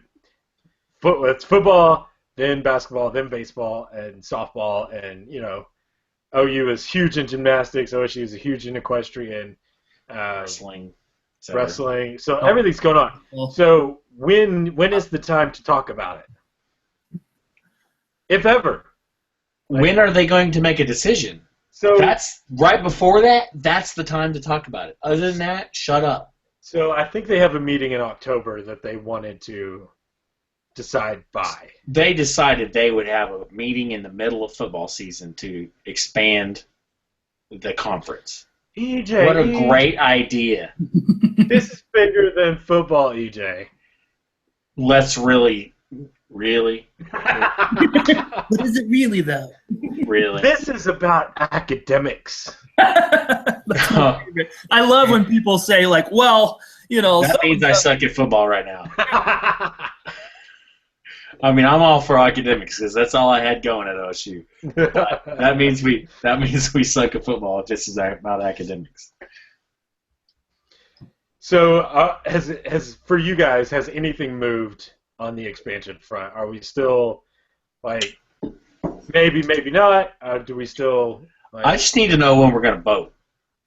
Speaker 1: it's football, then basketball, then baseball, and softball, and OU is huge in gymnastics. OSU is huge in equestrian,
Speaker 2: wrestling.
Speaker 1: So everything's going on. So when is the time to talk about it, if ever?
Speaker 2: When are they going to make a decision? So that's right before that. That's the time to talk about it. Other than that, shut up.
Speaker 1: So I think they have a meeting in October that they wanted to decide by.
Speaker 2: They decided they would have a meeting in the middle of football season to expand the conference.
Speaker 1: EJ,
Speaker 2: what a great idea.
Speaker 1: This is bigger than football, EJ.
Speaker 2: Let's really?
Speaker 3: What is it really, though?
Speaker 2: Really?
Speaker 1: This is about academics.
Speaker 3: I love when people say,
Speaker 2: That means I suck at football right now. I'm all for academics because that's all I had going at OSU. But that means we suck at football just as about academics.
Speaker 1: So, has for you guys, has anything moved on the expansion front? Are we still maybe not? Do we still?
Speaker 2: I just need to know when we're going to vote,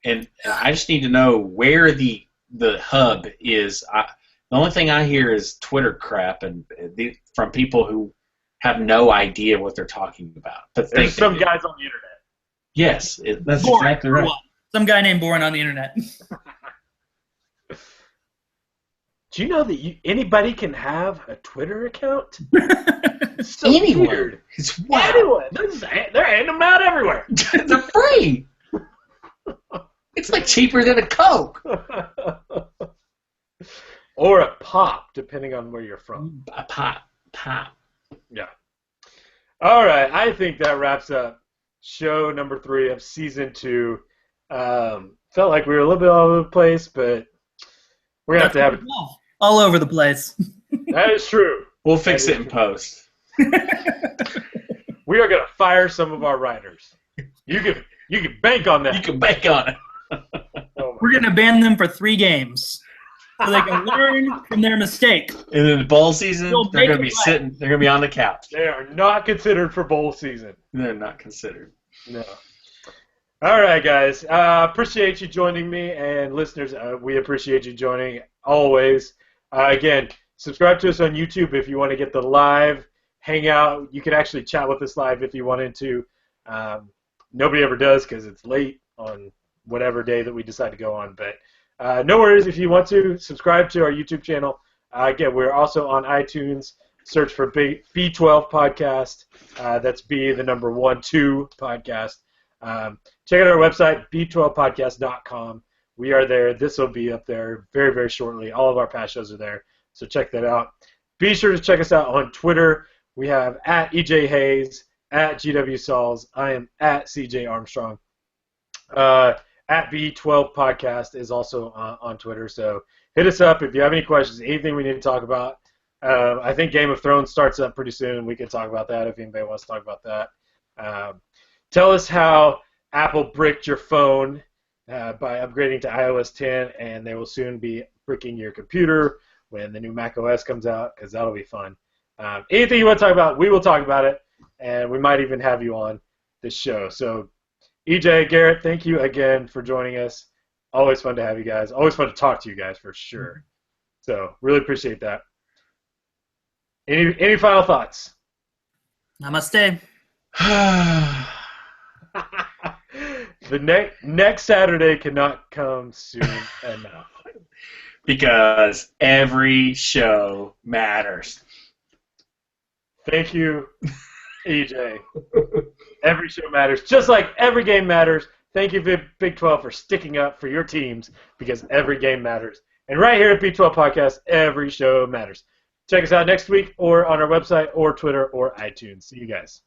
Speaker 2: and I just need to know where the hub is. The only thing I hear is Twitter crap and from people who have no idea what they're talking about. But
Speaker 1: there's some guys on the internet.
Speaker 2: Yes, that's
Speaker 3: Boren,
Speaker 2: exactly right.
Speaker 3: Some guy named Boren on the internet.
Speaker 1: Do you know that anybody can have a Twitter account?
Speaker 2: It's so anyone. Weird.
Speaker 1: It's anyone. They're handing them out everywhere.
Speaker 2: They're free. It's cheaper than a Coke.
Speaker 1: Or a pop, depending on where you're from.
Speaker 2: A pop.
Speaker 1: Yeah. All right. I think that wraps up show number 3 of season 2. Felt like we were a little bit all over the place, but we're going to have to have it.
Speaker 3: All over the place.
Speaker 1: That is true.
Speaker 2: We'll fix it in post.
Speaker 1: We are going to fire some of our writers. You can bank on that.
Speaker 2: You can bank on it.
Speaker 3: We're going to ban them for 3 games. So they can learn from their mistake.
Speaker 2: And in the bowl season, they're going to be sitting. They're going to be on the couch.
Speaker 1: They are not considered for bowl season.
Speaker 2: They're not considered.
Speaker 1: No. All right, guys. Appreciate you joining me, and listeners, we appreciate you joining always. Again, subscribe to us on YouTube if you want to get the live hangout. You can actually chat with us live if you wanted to. Nobody ever does because it's late on whatever day that we decide to go on, but. No worries if you want to subscribe to our YouTube channel. Again, we're also on iTunes. Search for B12 Podcast. That's B, the number 12 podcast. Check out our website, b12podcast.com. We are there. This will be up there very, very shortly. All of our past shows are there. So check that out. Be sure to check us out on Twitter. We have at EJ Hayes, at GW Sauls. I am at CJ Armstrong. At B12 Podcast is also on Twitter. So hit us up if you have any questions, anything we need to talk about. I think Game of Thrones starts up pretty soon. We can talk about that if anybody wants to talk about that. Tell us how Apple bricked your phone by upgrading to iOS 10, and they will soon be bricking your computer when the new Mac OS comes out, because that'll be fun. Anything you want to talk about, we will talk about it, and we might even have you on this show. So, EJ, Garrett, thank you again for joining us. Always fun to have you guys. Always fun to talk to you guys, for sure. So, really appreciate that. Any final thoughts?
Speaker 3: Namaste.
Speaker 1: The next Saturday cannot come soon enough.
Speaker 2: Because every show matters.
Speaker 1: Thank you, EJ. Every show matters. Just like every game matters. Thank you, Big 12, for sticking up for your teams, because every game matters. And right here at B12 Podcast, every show matters. Check us out next week or on our website or Twitter or iTunes. See you guys.